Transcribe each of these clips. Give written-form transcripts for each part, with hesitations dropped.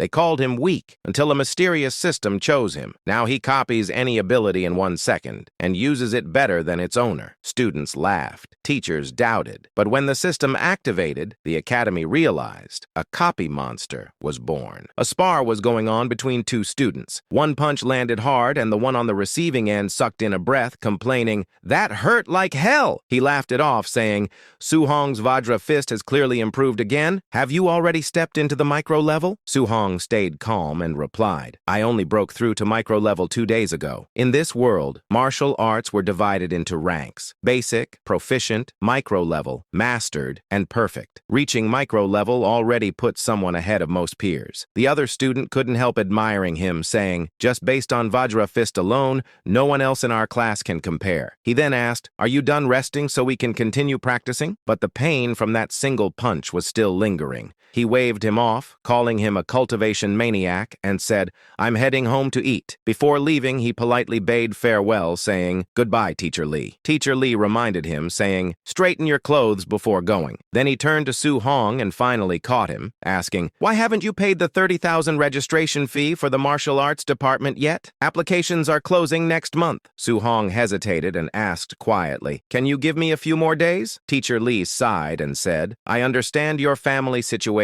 They called him weak until a mysterious system chose him. Now he copies any ability in 1 second and uses it better than its owner. Students laughed. Teachers doubted. But when the system activated, the academy realized a copy monster was born. A spar was going on between 2 students. One punch landed hard and the one on the receiving end sucked in a breath, complaining, "That hurt like hell!" He laughed it off, saying, "Suhong's Vajra fist has clearly improved again. Have you already stepped into the micro level?" Suhong stayed calm and replied, "I only broke through to micro level 2 days ago." In this world, martial arts were divided into ranks: basic, proficient, micro level, mastered, and perfect. Reaching micro level already put someone ahead of most peers. The other student couldn't help admiring him, saying, "Just based on Vajra fist alone, no one else in our class can compare." He then asked, "Are you done resting so we can continue practicing?" But the pain from that single punch was still lingering. He waved him off, calling him a cultivation maniac, and said, "I'm heading home to eat." Before leaving, he politely bade farewell, saying, "Goodbye, Teacher Lee." Teacher Lee reminded him, saying, "Straighten your clothes before going." Then he turned to Suhong and finally caught him, asking, "Why haven't you paid the 30,000 registration fee for the martial arts department yet? Applications are closing next month." Suhong hesitated and asked quietly, "Can you give me a few more days?" Teacher Lee sighed and said, "I understand your family situation,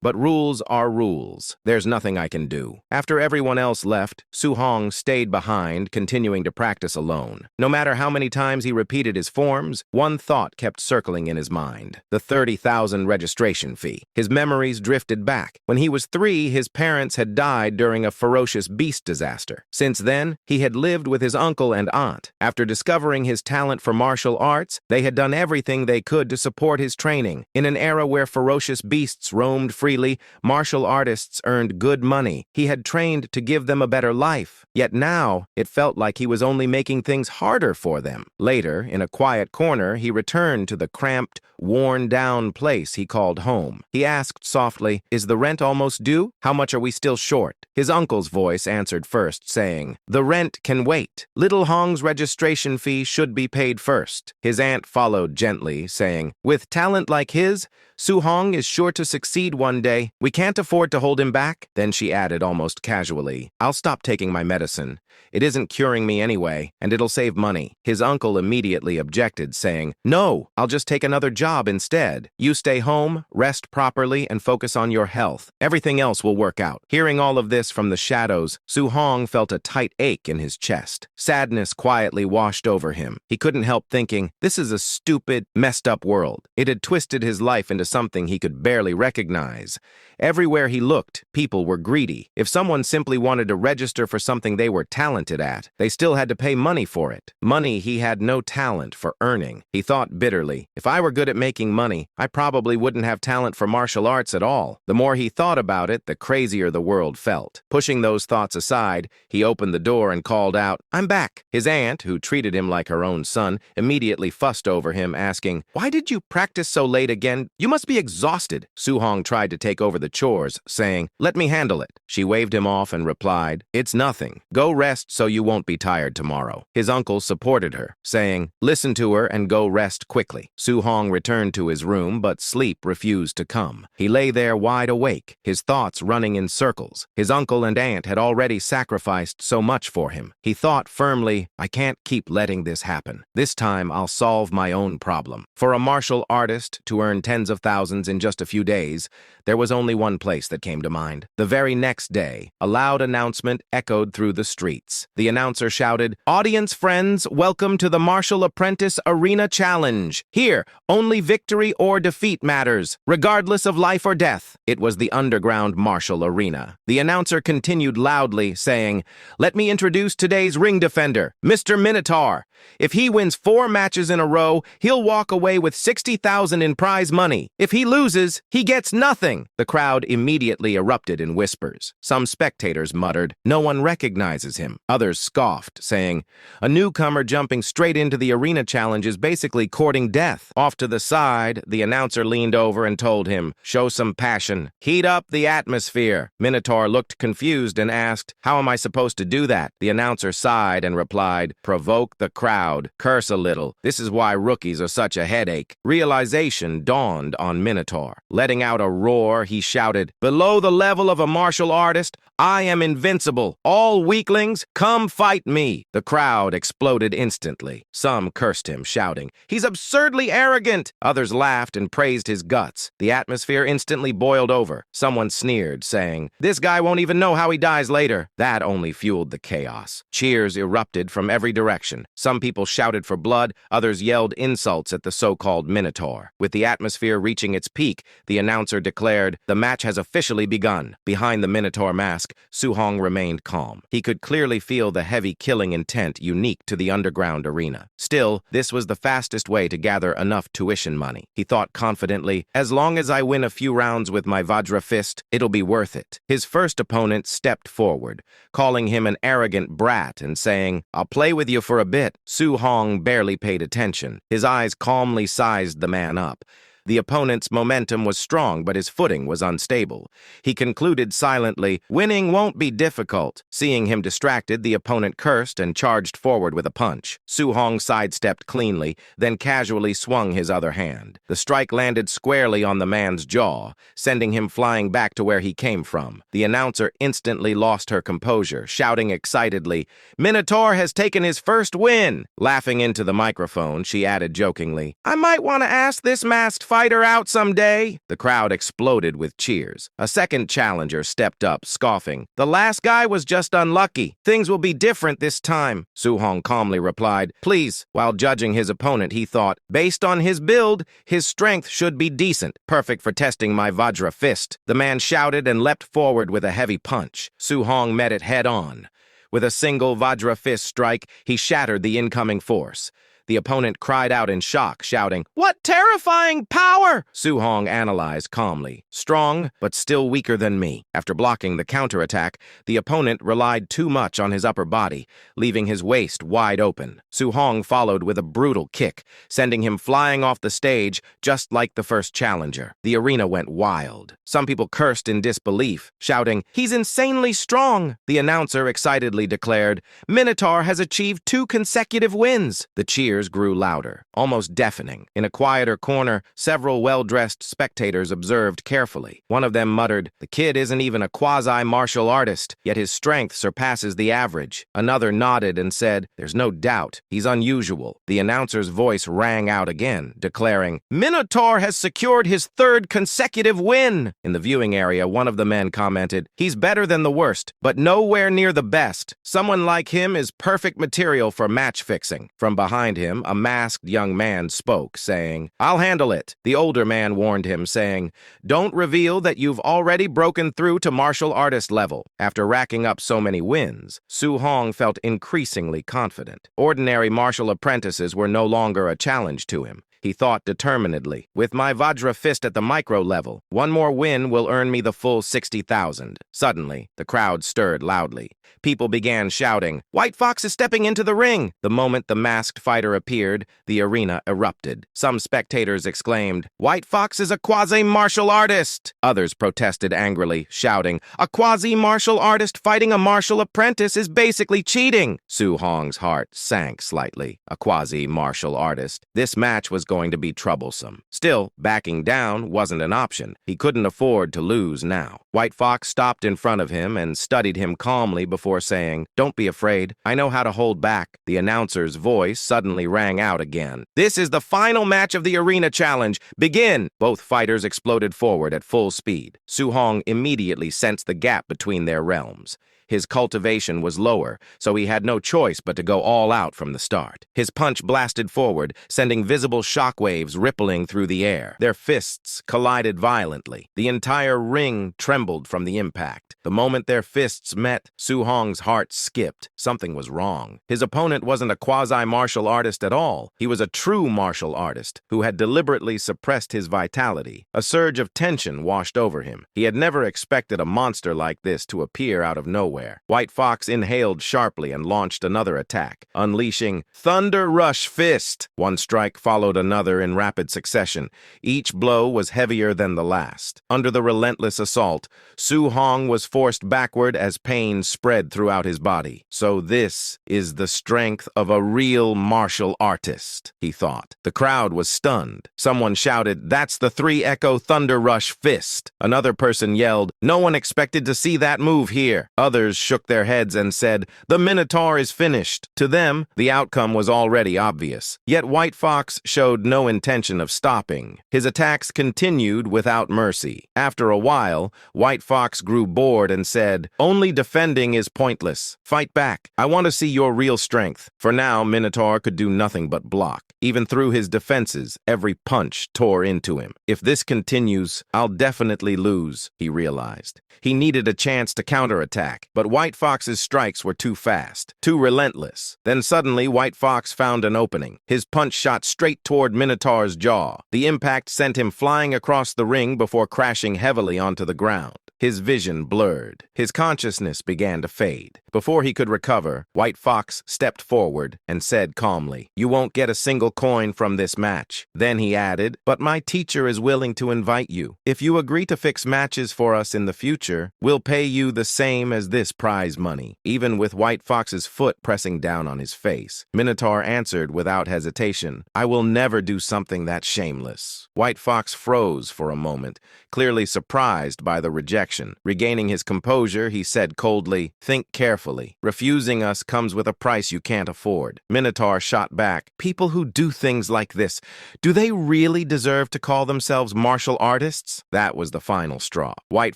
but rules are rules. There's nothing I can do." After everyone else left, Suhong stayed behind, continuing to practice alone. No matter how many times he repeated his forms, one thought kept circling in his mind: the 30,000 registration fee. His memories drifted back. When he was 3, his parents had died during a ferocious beast disaster. Since then, he had lived with his uncle and aunt. After discovering his talent for martial arts, they had done everything they could to support his training. In an era where ferocious beasts roamed freely, martial artists earned good money. He had trained to give them a better life. Yet now, it felt like he was only making things harder for them. Later, in a quiet corner, he returned to the cramped, worn-down place he called home. He asked softly, "Is the rent almost due? How much are we still short?" His uncle's voice answered first, saying, "The rent can wait. Little Hong's registration fee should be paid first." His aunt followed gently, saying, "With talent like his, Suhong is sure to succeed one day. We can't afford to hold him back." Then she added almost casually, "I'll stop taking my medicine. It isn't curing me anyway, and it'll save money." His uncle immediately objected, saying, "No, I'll just take another job instead. You stay home, rest properly, and focus on your health. Everything else will work out." Hearing all of this from the shadows, Suhong felt a tight ache in his chest. Sadness quietly washed over him. He couldn't help thinking, this is a stupid, messed up world. It had twisted his life into something he could barely recognize. Everywhere he looked, people were greedy. If someone simply wanted to register for something they were talented at, they still had to pay money for it. Money he had no talent for earning. He thought bitterly, if I were good at making money, I probably wouldn't have talent for martial arts at all. The more he thought about it, the crazier the world felt. Pushing those thoughts aside, he opened the door and called out, "I'm back." His aunt, who treated him like her own son, immediately fussed over him, asking, "Why did you practice so late again? You must be exhausted." Suhong tried to take over the chores, saying, "Let me handle it." She waved him off and replied, "It's nothing. Go rest so you won't be tired tomorrow." His uncle supported her, saying, "Listen to her and go rest quickly." Suhong returned to his room, but sleep refused to come. He lay there wide awake, his thoughts running in circles. His uncle and aunt had already sacrificed so much for him. He thought firmly, I can't keep letting this happen. This time I'll solve my own problem. For a martial artist to earn tens of thousands in just a few days, there was only one place that came to mind. The very next day, a loud announcement echoed through the streets. The announcer shouted, "Audience friends, welcome to the Martial Apprentice Arena Challenge. Here, only victory or defeat matters, regardless of life or death." It was the underground martial arena. The announcer continued loudly, saying, "Let me introduce today's ring defender, Mr. Minotaur. If he wins 4 matches in a row, he'll walk away with 60,000 in prize money. If he loses, he gets nothing." The crowd immediately erupted in whispers. Some spectators muttered, "No one recognizes him." Others scoffed, saying, "A newcomer jumping straight into the arena challenge is basically courting death." Off to the side, the announcer leaned over and told him, "Show some passion. Heat up the atmosphere." Minotaur looked confused and asked, "How am I supposed to do that?" The announcer sighed and replied, "Provoke the crowd crowd, curse a little. This is why rookies are such a headache. Realization dawned on Minotaur. Letting out a roar, he shouted, "Below the level of a martial artist, I am invincible. All weaklings, come fight me." The crowd exploded instantly. Some cursed him, shouting, "He's absurdly arrogant." Others laughed and praised his guts. The atmosphere instantly boiled over. Someone sneered, saying, "This guy won't even know how he dies later." That only fueled the chaos. Cheers erupted from every direction. Some people shouted for blood, others yelled insults at the so-called Minotaur. With the atmosphere reaching its peak, the announcer declared, "The match has officially begun." Behind the Minotaur mask, Su-hong remained calm. He could clearly feel the heavy killing intent unique to the underground arena. Still, this was the fastest way to gather enough tuition money. He thought confidently, "As long as I win a few rounds with my Vajra fist, it'll be worth it." His first opponent stepped forward, calling him an arrogant brat and saying, "I'll play with you for a bit." Su-hong barely paid attention. His eyes calmly sized the man up. The opponent's momentum was strong, but his footing was unstable. He concluded silently, "Winning won't be difficult." Seeing him distracted, the opponent cursed and charged forward with a punch. Su-hong sidestepped cleanly, then casually swung his other hand. The strike landed squarely on the man's jaw, sending him flying back to where he came from. The announcer instantly lost her composure, shouting excitedly, "Minotaur has taken his first win!" Laughing into the microphone, she added jokingly, "I might want to ask this masked fighter out someday." The crowd exploded with cheers. A second challenger stepped up, scoffing, "The last guy was just unlucky. Things will be different this time." Su-hong calmly replied, "Please." While judging his opponent, he thought, "Based on his build, his strength should be decent, perfect for testing my Vajra fist." The man shouted and leapt forward with a heavy punch. Su-hong met it head-on. With a single Vajra fist strike, he shattered the incoming force. The opponent cried out in shock, shouting, "What terrifying power!" Su-hong analyzed calmly. "Strong, but still weaker than me." After blocking the counterattack, the opponent relied too much on his upper body, leaving his waist wide open. Su-hong followed with a brutal kick, sending him flying off the stage just like the first challenger. The arena went wild. Some people cursed in disbelief, shouting, "He's insanely strong!" The announcer excitedly declared, "Minotaur has achieved 2 consecutive wins." The cheers grew louder, almost deafening. In a quieter corner, several well-dressed spectators observed carefully. One of them muttered, "The kid isn't even a quasi-martial artist, yet his strength surpasses the average." Another nodded and said, "There's no doubt, he's unusual." The announcer's voice rang out again, declaring, "Minotaur has secured his 3rd consecutive win." In the viewing area, one of the men commented, "He's better than the worst, but nowhere near the best. Someone like him is perfect material for match fixing." From behind him, a masked young man spoke, saying, "I'll handle it." The older man warned him, saying, "Don't reveal that you've already broken through to martial artist level." After racking up so many wins, Su-hong felt increasingly confident. Ordinary martial apprentices were no longer a challenge to him. He thought determinedly, "With my Vajra fist at the micro level, one more win will earn me the full 60,000. Suddenly, the crowd stirred loudly. People began shouting, "White Fox is stepping into the ring!" The moment the masked fighter appeared, the arena erupted. Some spectators exclaimed, "White Fox is a quasi-martial artist!" Others protested angrily, shouting, "A quasi-martial artist fighting a martial apprentice is basically cheating!" Su-hong's heart sank slightly. A quasi-martial artist. This match was going to be troublesome. Still, backing down wasn't an option. He couldn't afford to lose now. White Fox stopped in front of him and studied him calmly before saying, "Don't be afraid. I know how to hold back." The announcer's voice suddenly rang out again. "This is the final match of the arena challenge. Begin!" Both fighters exploded forward at full speed. Su-hong immediately sensed the gap between their realms. His cultivation was lower, so he had no choice but to go all out from the start. His punch blasted forward, sending visible shockwaves rippling through the air. Their fists collided violently. The entire ring trembled from the impact. The moment their fists met, Su-hong's heart skipped. Something was wrong. His opponent wasn't a quasi-martial artist at all. He was a true martial artist who had deliberately suppressed his vitality. A surge of tension washed over him. He had never expected a monster like this to appear out of nowhere. nowhere. White Fox inhaled sharply and launched another attack, unleashing Thunder Rush Fist. One strike followed another in rapid succession. Each blow was heavier than the last. Under the relentless assault, Su Hong was forced backward as pain spread throughout his body. So this is the strength of a real martial artist, he thought. The crowd was stunned. Someone shouted, "That's the 3-echo Thunder Rush Fist." Another person yelled, "No one expected to see that move here." Others shook their heads and said, "The Minotaur is finished." To them, the outcome was already obvious. Yet White Fox showed no intention of stopping. His attacks continued without mercy. After a while, White Fox grew bored and said, "Only defending is pointless. Fight back. I want to see your real strength." For now, Minotaur could do nothing but block. Even through his defenses, every punch tore into him. If this continues, I'll definitely lose, he realized. He needed a chance to counterattack, but White Fox's strikes were too fast, too relentless. Then suddenly, White Fox found an opening. His punch shot straight toward Minotaur's jaw. The impact sent him flying across the ring before crashing heavily onto the ground. His vision blurred. His consciousness began to fade. Before he could recover, White Fox stepped forward and said calmly, "You won't get a single coin from this match." Then he added, "But my teacher is willing to invite you. If you agree to fix matches for us in the future, we'll pay you the same as this prize money." Even with White Fox's foot pressing down on his face, Minotaur answered without hesitation, "I will never do something that shameless." White Fox froze for a moment, clearly surprised by the rejection. Regaining his composure, he said coldly, "Think carefully. Refusing us comes with a price you can't afford." Minotaur shot back, "People who do things like this, do they really deserve to call themselves martial artists?" That was the final straw. White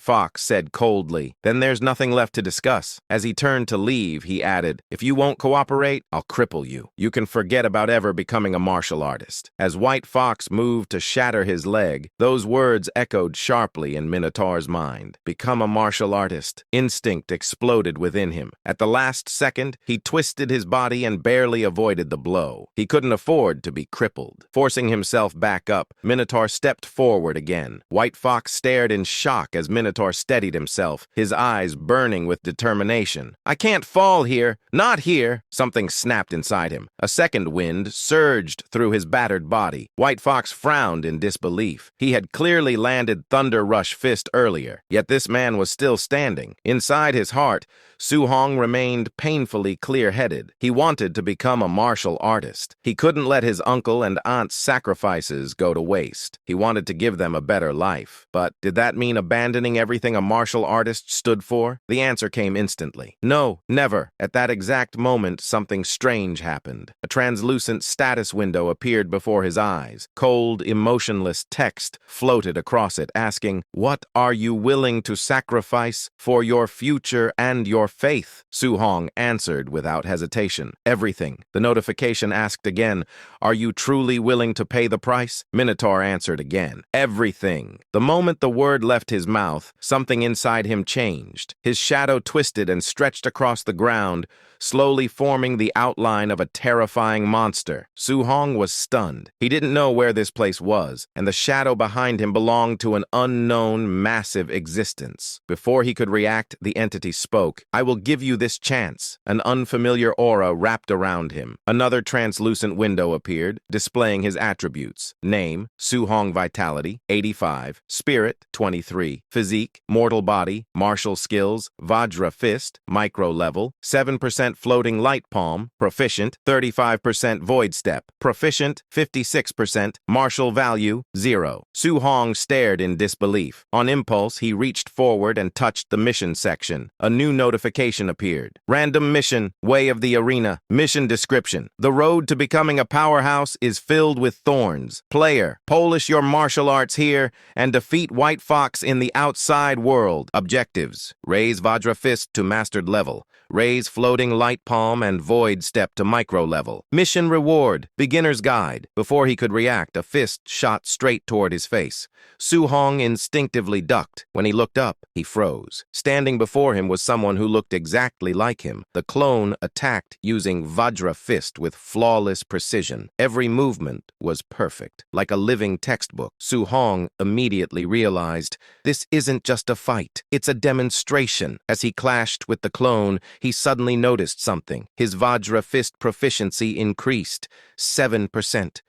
Fox said coldly, "Then there's nothing left to discuss." As he turned to leave, he added, "If you won't cooperate, I'll cripple you. You can forget about ever becoming a martial artist." As White Fox moved to shatter his leg, those words echoed sharply in Minotaur's mind. Become a martial artist. Instinct exploded within him. At the last second, he twisted his body and barely avoided the blow. He couldn't afford to be crippled. Forcing himself back up, Minotaur stepped forward again. White Fox stared in shock as Minotaur steadied himself, his eyes burning with determination. "I can't fall here. Not here." Something snapped inside him. A second wind surged through his battered body. White Fox frowned in disbelief. He had clearly landed Thunder Rush Fist earlier, yet this man was still standing. Inside his heart, Su Hong remained painfully clear-headed. He wanted to become a martial artist. He couldn't let his uncle and aunt's sacrifices go to waste. He wanted to give them a better life. But did that mean abandoning everything a martial artist stood for? The answer came instantly. No, never. At that exact moment, something strange happened. A translucent status window appeared before his eyes. Cold, emotionless text floated across it, asking, "What are you willing to sacrifice for your future and your faith?" Su Hong answered without hesitation, "Everything." The notification asked again, "Are you truly willing to pay the price?" Minotaur answered again, "Everything." The moment the word left his mouth, something inside him changed. His shadow twisted and stretched across the ground, slowly forming the outline of a terrifying monster. Su Hong was stunned. He didn't know where this place was, and the shadow behind him belonged to an unknown, massive existence. Before he could react, the entity spoke. "I will give you this chance." An unfamiliar aura wrapped around him. Another translucent window appeared, displaying his attributes. Name, Su Hong Vitality, 85. Spirit, 23. Physique, Mortal Body. Martial Skills, Vajra Fist, Micro Level. 7% Floating Light Palm. Proficient, 35% Void Step. Proficient, 56%. Martial Value, 0. Su Hong stared in disbelief. On impulse, he reached forward and touched the mission section. A new notification appeared. Random mission, Way of the Arena. Mission description. The road to becoming a powerhouse is filled with thorns. Player, polish your martial arts here and defeat White Fox in the outside world. Objectives: raise Vajra Fist to mastered level. Raise Floating Light Palm and Void Step to micro level. Mission reward, Beginner's Guide. Before he could react, a fist shot straight toward his face. Su Hong instinctively ducked. When he looked up, he froze. Standing before him was someone who looked exactly like him. The clone attacked using Vajra Fist with flawless precision. Every movement was perfect, like a living textbook. Su Hong immediately realized, this isn't just a fight, it's a demonstration. As he he clashed with the clone, he suddenly noticed something. His Vajra fist proficiency increased. 7%,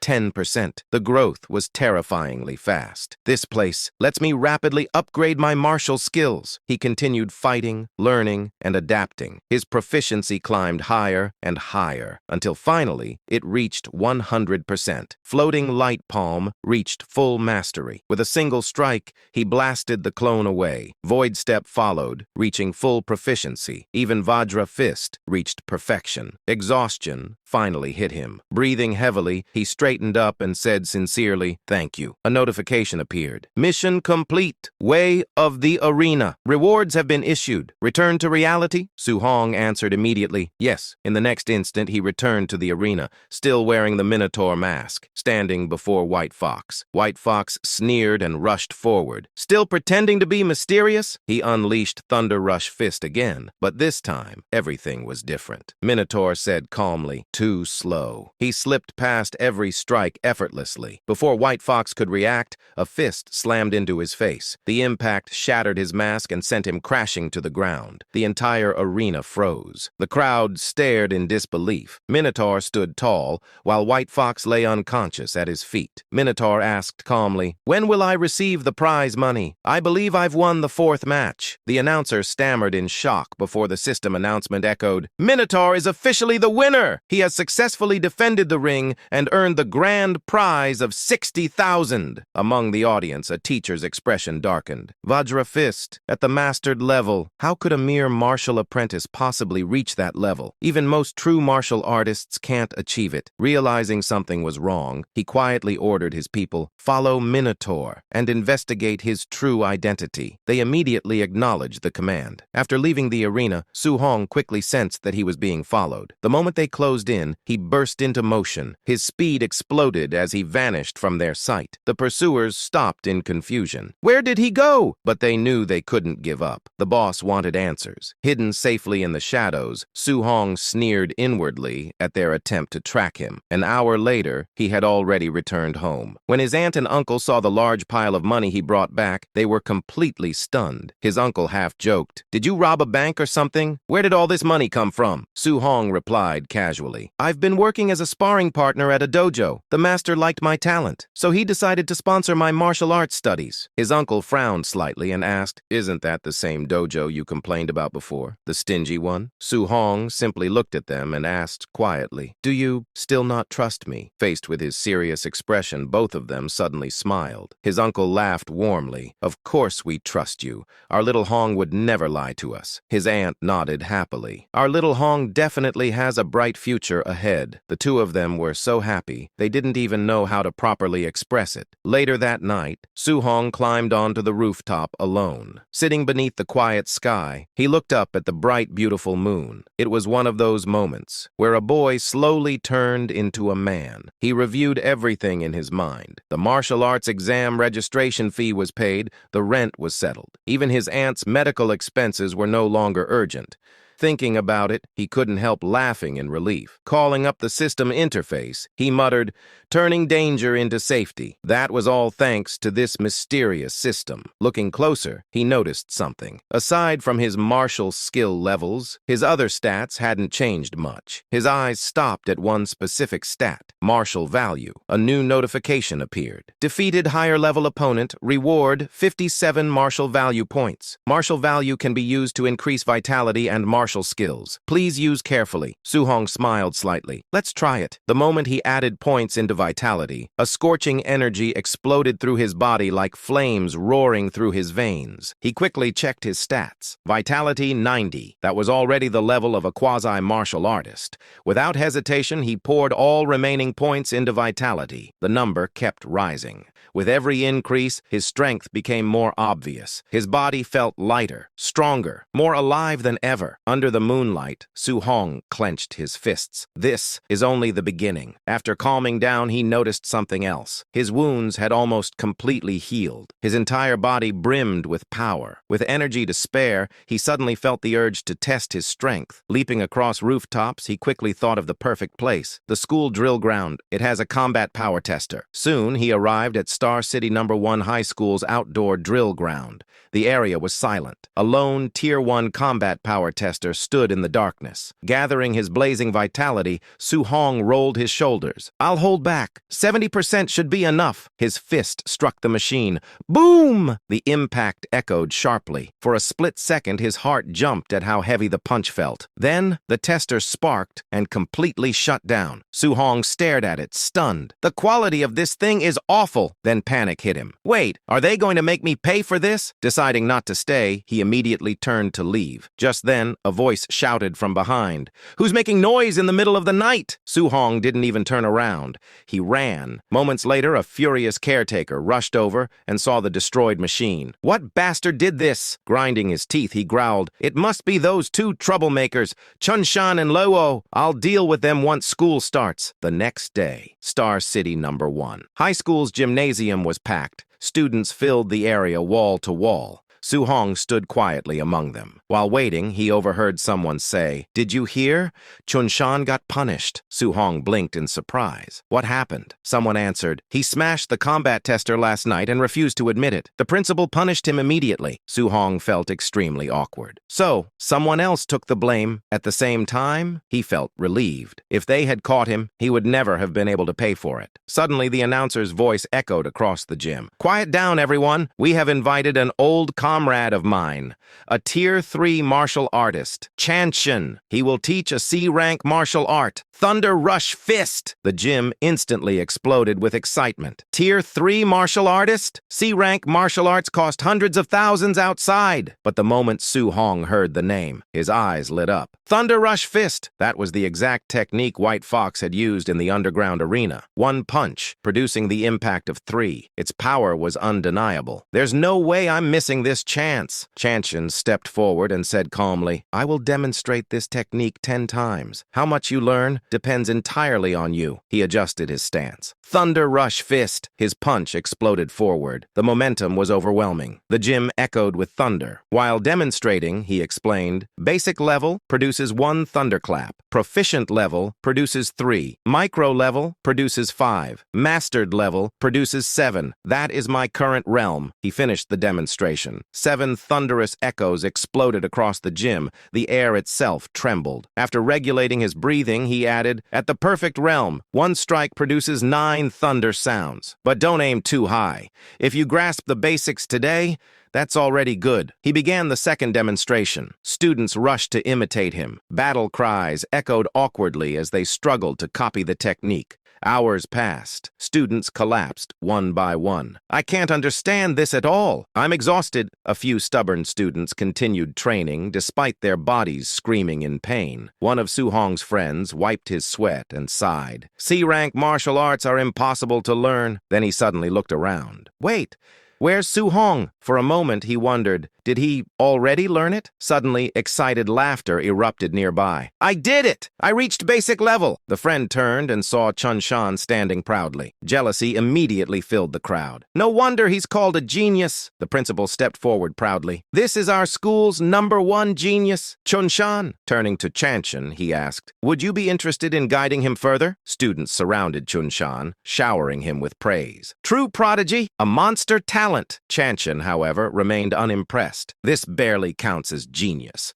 10%. The growth was terrifyingly fast. This place lets me rapidly upgrade my martial skills. He continued fighting, learning, and adapting. His proficiency climbed higher and higher, until finally it reached 100%. Floating light palm reached full mastery. With a single strike, he blasted the clone away. Void step followed, reaching full proficiency. Even Vajra fist reached perfection. Exhaustion finally hit him. Breathing heavily, he straightened up and said sincerely, "Thank you." A notification appeared. "Mission complete. Way of the arena. Rewards have been issued. Return to reality?" Su Hong answered immediately, "Yes." In the next instant, he returned to the arena, still wearing the Minotaur mask, standing before White Fox. White Fox sneered and rushed forward. Still pretending to be mysterious? He unleashed Thunder Rush Fist again, but this time, everything was different. Minotaur said calmly, "Too slow." He slipped past every strike effortlessly. Before White Fox could react, a fist slammed into his face. The impact shattered his mask and sent him crashing to the ground. The entire arena froze. The crowd stared in disbelief. Minotaur stood tall, while White Fox lay unconscious at his feet. Minotaur asked calmly, "When will I receive the prize money? I believe I've won the 4th match." The announcer stammered in shock before the system announcement echoed, "Minotaur is officially the winner! He has successfully defended the ring and earned the grand prize of 60,000. Among the audience, a teacher's expression darkened. Vajra fist, at the mastered level. How could a mere martial apprentice possibly reach that level? Even most true martial artists can't achieve it. Realizing something was wrong, he quietly ordered his people, "Follow Minotaur and investigate his true identity." They immediately acknowledged the command. After leaving the arena, Su Hong quickly sensed that he was being followed. The moment they closed in, he burst into motion. His speed exploded as he vanished from their sight. The pursuers stopped in confusion. Where did he go? But they knew they couldn't give up. The boss wanted answers. Hidden safely in the shadows, Su Hong sneered inwardly at their attempt to track him. An hour later, he had already returned home. When his aunt and uncle saw the large pile of money he brought back, they were completely stunned. His uncle half joked, "Did you rob a bank or something? Where did all this money come from?" Su Hong replied casually, "I've been working as a sparring partner at a dojo. The master liked my talent, so he decided to sponsor my martial arts studies." His uncle frowned slightly and asked, "Isn't that the same dojo you complained about before? The stingy one?" Su Hong simply looked at them and asked quietly, "Do you still not trust me?" Faced with his serious expression, both of them suddenly smiled. His uncle laughed warmly. "Of course we trust you. Our little Hong would never lie to us." His aunt nodded happily. "Our little Hong definitely has a bright future ahead." The two of them were so happy, they didn't even know how to properly express it. Later that night, Su Hong climbed onto the rooftop alone. Sitting beneath the quiet sky, he looked up at the bright, beautiful moon. It was one of those moments where a boy slowly turned into a man. He reviewed everything in his mind. The martial arts exam registration fee was paid, the rent was settled. Even his aunt's medical expenses were no longer urgent. Thinking about it, he couldn't help laughing in relief. Calling up the system interface, he muttered, "Turning danger into safety." That was all thanks to this mysterious system. Looking closer, he noticed something. Aside from his martial skill levels, his other stats hadn't changed much. His eyes stopped at one specific stat, martial value. A new notification appeared. Defeated higher-level opponent, reward 57 martial value points. Martial value can be used to increase vitality and martial skills. Please use carefully. Su Hong smiled slightly. Let's try it. The moment he added points into vitality, a scorching energy exploded through his body like flames roaring through his veins. He quickly checked his stats. Vitality 90. That was already the level of a quasi-martial artist. Without hesitation, he poured all remaining points into vitality. The number kept rising. With every increase, his strength became more obvious. His body felt lighter, stronger, more alive than ever. Under the moonlight, Su-hong clenched his fists. This is only the beginning. After calming down, he noticed something else. His wounds had almost completely healed. His entire body brimmed with power. With energy to spare, he suddenly felt the urge to test his strength. Leaping across rooftops, he quickly thought of the perfect place. The school drill ground. It has a combat power tester. Soon, he arrived at Star City No. 1 High School's outdoor drill ground. The area was silent. A lone Tier 1 combat power tester stood in the darkness. Gathering his blazing vitality, Su-hong rolled his shoulders. "I'll hold back. 70% should be enough." His fist struck the machine. Boom! The impact echoed sharply. For a split second, his heart jumped at how heavy the punch felt. Then, the tester sparked and completely shut down. Su-hong stared at it, stunned. "The quality of this thing is awful." Then panic hit him. "Wait, are they going to make me pay for this?" Deciding not to stay, he immediately turned to leave. Just then, a voice shouted from behind, "Who's making noise in the middle of the night?" Su-hong didn't even turn around. He ran. Moments later, a furious caretaker rushed over and saw the destroyed machine. "What bastard did this?" Grinding his teeth, he growled, "It must be those two troublemakers, Chun-shan and Luo. I'll deal with them once school starts." The next day, Star City No. 1. High school's gymnasium was packed. Students filled the area wall to wall. Su-hong stood quietly among them. While waiting, he overheard someone say, "Did you hear? Chun-shan got punished." Su-hong blinked in surprise. "What happened?" Someone answered, "He smashed the combat tester last night and refused to admit it. The principal punished him immediately." Su-hong felt extremely awkward. So, someone else took the blame. At the same time, he felt relieved. If they had caught him, he would never have been able to pay for it. Suddenly, the announcer's voice echoed across the gym. "Quiet down, everyone. We have invited an old comrade of mine, a Tier 3 martial artist, Chanshin. He will teach a C-rank martial art, Thunder Rush Fist." The gym instantly exploded with excitement. Tier 3 martial artist? C-rank martial arts cost hundreds of thousands outside. But the moment Su-hong heard the name, his eyes lit up. Thunder Rush Fist. That was the exact technique White Fox had used in the underground arena. One punch, producing the impact of 3. Its power was undeniable. "There's no way I'm missing this chance." Chanshin stepped forward and said calmly, "I will demonstrate this technique 10 times. How much you learn depends entirely on you." He adjusted his stance. Thunder Rush Fist. His punch exploded forward. The momentum was overwhelming. The gym echoed with thunder. While demonstrating, he explained, "Basic level produces 1 thunderclap. Proficient level produces 3. Micro level produces 5. Mastered level produces 7. That is my current realm." He finished the demonstration. 7 thunderous echoes exploded across the gym. The air itself trembled. After regulating his breathing, he added, "At the perfect realm, 1 strike produces 9 thunder sounds. But don't aim too high. If you grasp the basics today, that's already good." He began the second demonstration. Students rushed to imitate him. Battle cries echoed awkwardly as they struggled to copy the technique. Hours passed. Students collapsed, one by one. "I can't understand this at all. I'm exhausted." A few stubborn students continued training, despite their bodies screaming in pain. One of Su-hong's friends wiped his sweat and sighed. C-rank martial arts are impossible to learn. Then he suddenly looked around. "Wait, where's Su-hong?" For a moment, he wondered, did he already learn it? Suddenly, excited laughter erupted nearby. "I did it! I reached basic level!" The friend turned and saw Chun-shan standing proudly. Jealousy immediately filled the crowd. "No wonder he's called a genius." The principal stepped forward proudly. "This is our school's #1 genius, Chun-shan." Turning to Chanshin, he asked, "Would you be interested in guiding him further?" Students surrounded Chun-shan, showering him with praise. "True prodigy, a monster talent." Chanshin, however, remained unimpressed. "This barely counts as genius.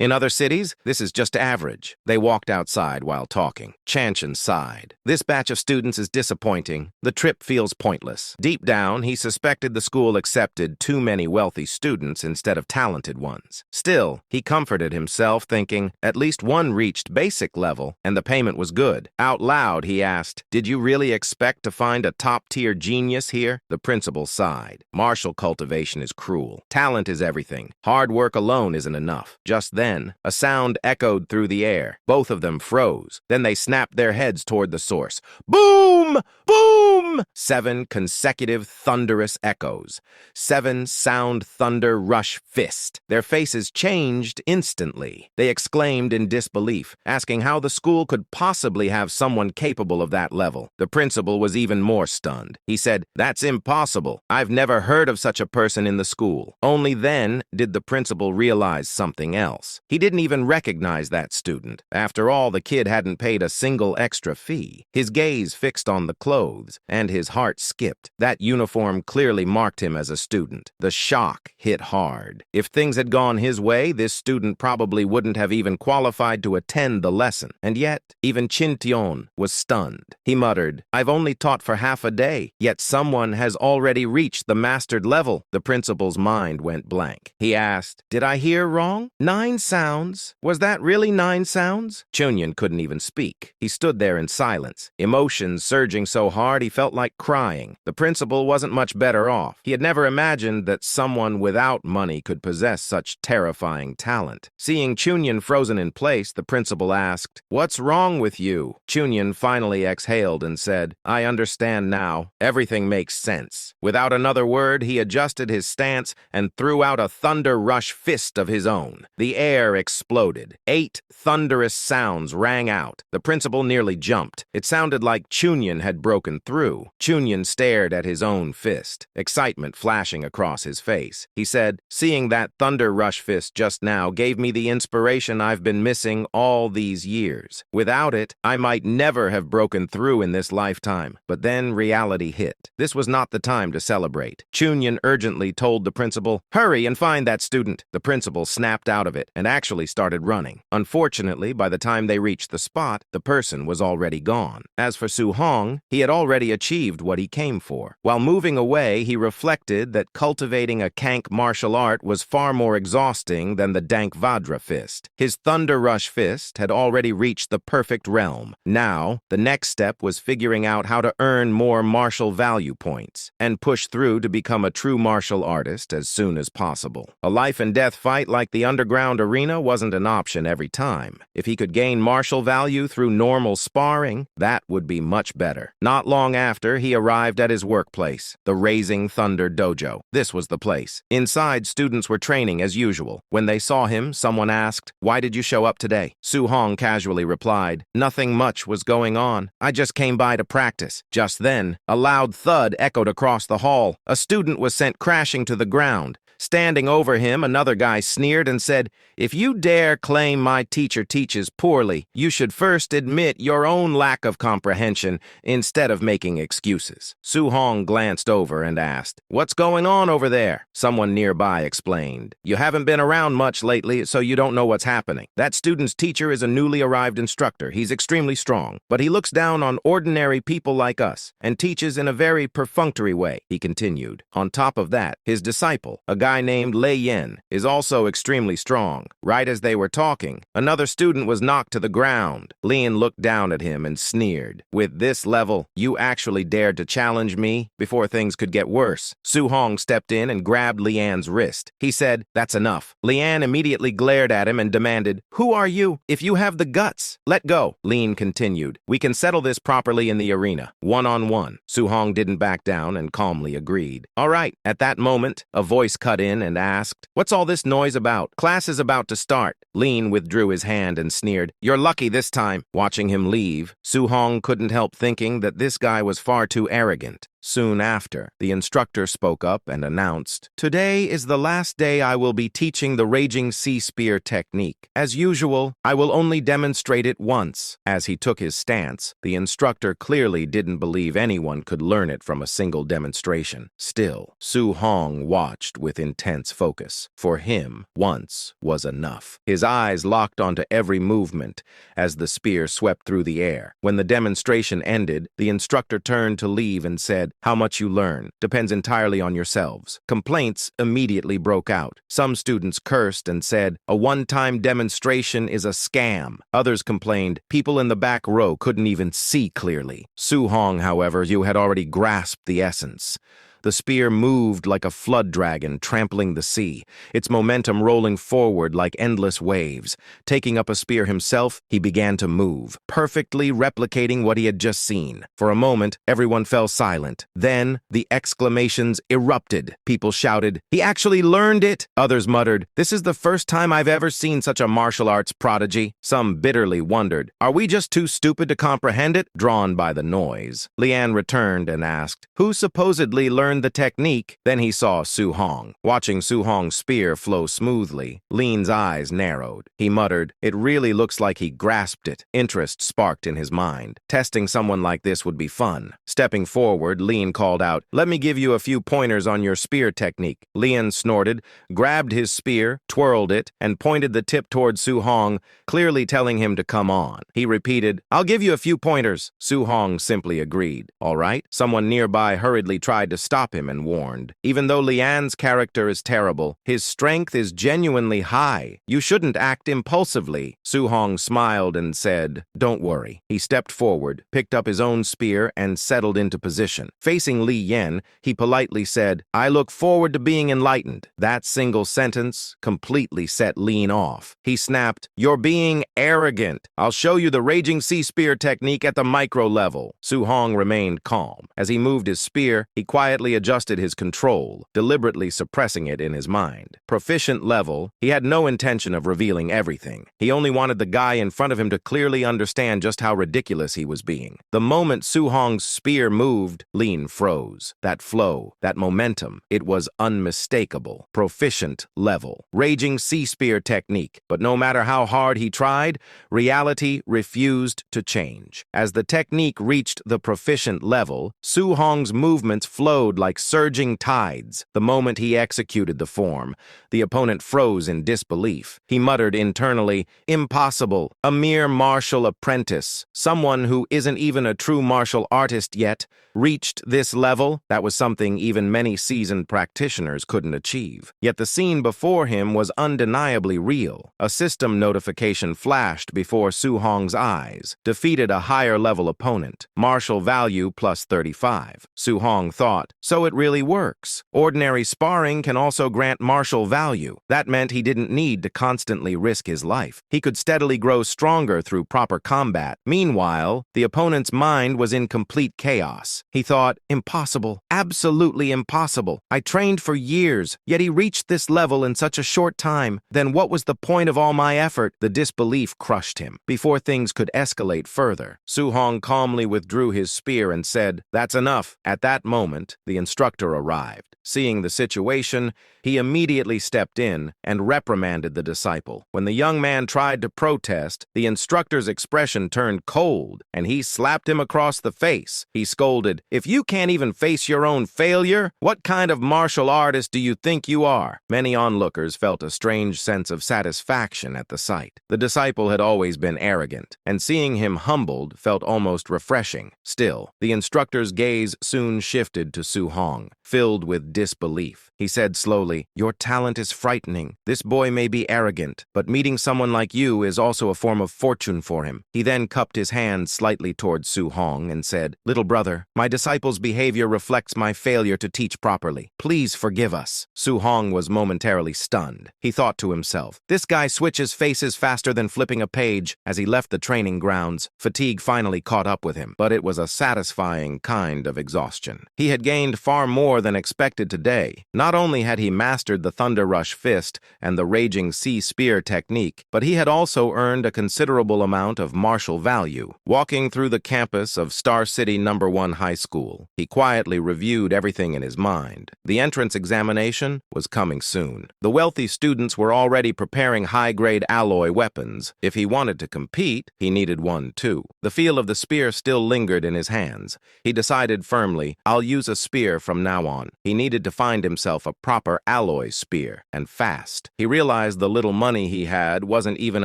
In other cities, this is just average." They walked outside while talking. Chanshin sighed. "This batch of students is disappointing. The trip feels pointless." Deep down, he suspected the school accepted too many wealthy students instead of talented ones. Still, he comforted himself, thinking, at least one reached basic level, and the payment was good. Out loud, he asked, "Did you really expect to find a top-tier genius here?" The principal sighed. "Martial cultivation is cruel. Talent is everything. Hard work alone isn't enough." Just then, then, a sound echoed through the air. Both of them froze. Then they snapped their heads toward the source. Boom! Boom! 7 consecutive thunderous echoes. 7 sound thunder rush fist. Their faces changed instantly. They exclaimed in disbelief, asking how the school could possibly have someone capable of that level. The principal was even more stunned. He said, "That's impossible. I've never heard of such a person in the school." Only then did the principal realize something else. He didn't even recognize that student. After all, the kid hadn't paid a single extra fee. His gaze fixed on the clothes, and his heart skipped. That uniform clearly marked him as a student. The shock hit hard. If things had gone his way, this student probably wouldn't have even qualified to attend the lesson. And yet, even Chintion was stunned. He muttered, "I've only taught for half a day, yet someone has already reached the mastered level." The principal's mind went blank. He asked, "Did I hear wrong? 9 sounds? Was that really 9 sounds?" Chunyan couldn't even speak. He stood there in silence, emotions surging so hard he felt like crying. The principal wasn't much better off. He had never imagined that someone without money could possess such terrifying talent. Seeing Chunyan frozen in place, the principal asked, "What's wrong with you?" Chunyan finally exhaled and said, "I understand now. Everything makes sense." Without another word, he adjusted his stance and threw out a thunder rush fist of his own. The air exploded. 8 thunderous sounds rang out. The principal nearly jumped. It sounded like Chunyan had broken through. Chunyan stared at his own fist, excitement flashing across his face. He said, "Seeing that thunder rush fist just now gave me the inspiration I've been missing all these years. Without it, I might never have broken through in this lifetime." But then reality hit. This was not the time to celebrate. Chunyan urgently told the principal, "Hurry and find that student." The principal snapped out of it and actually started running. Unfortunately, by the time they reached the spot, the person was already gone. As for Su Hong, he had already achieved what he came for. While moving away, he reflected that cultivating a kank martial art was far more exhausting than the dank Vajra fist. His Thunder Rush fist had already reached the perfect realm. Now, the next step was figuring out how to earn more martial value points and push through to become a true martial artist as soon as possible. A life-and-death fight like the underground arena wasn't an option every time. If he could gain martial value through normal sparring, that would be much better. Not long after, he arrived at his workplace, the Raising Thunder Dojo. This was the place. Inside, students were training as usual. When they saw him, someone asked, "Why did you show up today?" Su Hong casually replied, "Nothing much was going on. I just came by to practice." Just then, a loud thud echoed across the hall. A student was sent crashing to the ground. Standing over him, another guy sneered and said, "If you dare claim my teacher teaches poorly, you should first admit your own lack of comprehension instead of making excuses." Su Hong glanced over and asked, "What's going on over there?" Someone nearby explained, "You haven't been around much lately, so you don't know what's happening. That student's teacher is a newly arrived instructor. He's extremely strong, but he looks down on ordinary people like us and teaches in a very perfunctory way," he continued. "On top of that, his disciple, a guy named Lei Yen, is also extremely strong." Right as they were talking, another student was knocked to the ground. Lin looked down at him and sneered, "With this level, you actually dared to challenge me?" Before things could get worse, Su Hong stepped in and grabbed Lian's wrist. He said, "That's enough." Lian immediately glared at him and demanded, "Who are you? If you have the guts, let go." Lin continued, "We can settle this properly in the arena, one-on-one." Su Hong didn't back down and calmly agreed. "All right." At that moment, a voice cut in and asked, "What's all this noise about? Class is about to start." Lin withdrew his hand and sneered, "You're lucky this time." Watching him leave, Su Hong couldn't help thinking that this guy was far too arrogant. Soon after, the instructor spoke up and announced, "Today is the last day I will be teaching the Raging Sea Spear technique. As usual, I will only demonstrate it once." As he took his stance, the instructor clearly didn't believe anyone could learn it from a single demonstration. Still, Su Hong watched with intense focus. For him, once was enough. His eyes locked onto every movement as the spear swept through the air. When the demonstration ended, the instructor turned to leave and said, "How much you learn depends entirely on yourselves." Complaints immediately broke out. Some students cursed and said, "A one-time demonstration is a scam." Others complained, "People in the back row couldn't even see clearly." Su Hong, however, had already grasped the essence. The spear moved like a flood dragon trampling the sea, its momentum rolling forward like endless waves. Taking up a spear himself, he began to move, perfectly replicating what he had just seen. For a moment, everyone fell silent. Then, the exclamations erupted. People shouted, "He actually learned it!" Others muttered, "This is the first time I've ever seen such a martial arts prodigy." Some bitterly wondered, "Are we just too stupid to comprehend it?" Drawn by the noise, Lian returned and asked, "Who supposedly learned the technique?" Then he saw Su Hong. Watching Su Hong's spear flow smoothly, Lin's eyes narrowed. He muttered, "It really looks like he grasped it." Interest sparked in his mind. Testing someone like this would be fun. Stepping forward, Lin called out, "Let me give you a few pointers on your spear technique." Lian snorted, grabbed his spear, twirled it, and pointed the tip toward Su Hong, clearly telling him to come on. He repeated, "I'll give you a few pointers." Su Hong simply agreed. "All right." Someone nearby hurriedly tried to stop him and warned, "Even though Lian's character is terrible, his strength is genuinely high. You shouldn't act impulsively." Su Hong smiled and said, "Don't worry." He stepped forward, picked up his own spear, and settled into position. Facing Li Yen, he politely said, "I look forward to being enlightened." That single sentence completely set Lin off. He snapped, "You're being arrogant. I'll show you the Raging Sea Spear technique at the micro level." Su Hong remained calm. As he moved his spear, he quietly adjusted his control, deliberately suppressing it in his mind. Proficient level, he had no intention of revealing everything. He only wanted the guy in front of him to clearly understand just how ridiculous he was being. The moment Su Hong's spear moved, Lin froze. That flow, that momentum, it was unmistakable. Proficient level. Raging Sea Spear technique. But no matter how hard he tried, reality refused to change. As the technique reached the proficient level, Su Hong's movements flowed like surging tides. The moment he executed the form, the opponent froze in disbelief. He muttered internally, "Impossible. A mere martial apprentice. Someone who isn't even a true martial artist yet reached this level." That was something even many seasoned practitioners couldn't achieve. Yet the scene before him was undeniably real. A system notification flashed before Su Hong's eyes. Defeated a higher-level opponent. Martial value plus 35. Su Hong thought, so it really works. Ordinary sparring can also grant martial value. That meant he didn't need to constantly risk his life. He could steadily grow stronger through proper combat. Meanwhile, the opponent's mind was in complete chaos. He thought, impossible, absolutely impossible. I trained for years, yet he reached this level in such a short time. Then what was the point of all my effort? The disbelief crushed him. Before things could escalate further, Su Hong calmly withdrew his spear and said, "That's enough." At that moment, the instructor arrived. Seeing the situation, he immediately stepped in and reprimanded the disciple. When the young man tried to protest, the instructor's expression turned cold, and he slapped him across the face. He scolded, "If you can't even face your own failure, what kind of martial artist do you think you are?" Many onlookers felt a strange sense of satisfaction at the sight. The disciple had always been arrogant, and seeing him humbled felt almost refreshing. Still, the instructor's gaze soon shifted to Su Hong, filled with disbelief. He said slowly, "Your talent is frightening. This boy may be arrogant, but meeting someone like you is also a form of fortune for him." He then cupped his hand slightly towards Su Hong and said, "Little brother, my disciple's behavior reflects my failure to teach properly. Please forgive us." Su Hong was momentarily stunned. He thought to himself, "This guy switches faces faster than flipping a page." As he left the training grounds, fatigue finally caught up with him, but it was a satisfying kind of exhaustion. He had gained far more than expected today. Not only had he mastered the Thunder Rush Fist and the Raging Sea Spear technique, but he had also earned a considerable amount of martial value. Walking through the campus of Star City No. 1 High School, he quietly reviewed everything in his mind. The entrance examination was coming soon. The wealthy students were already preparing high-grade alloy weapons. If he wanted to compete, he needed one too. The feel of the spear still lingered in his hands. He decided firmly, "I'll use a spear from now on." He needed needed to find himself a proper alloy spear, and fast. He realized the little money he had wasn't even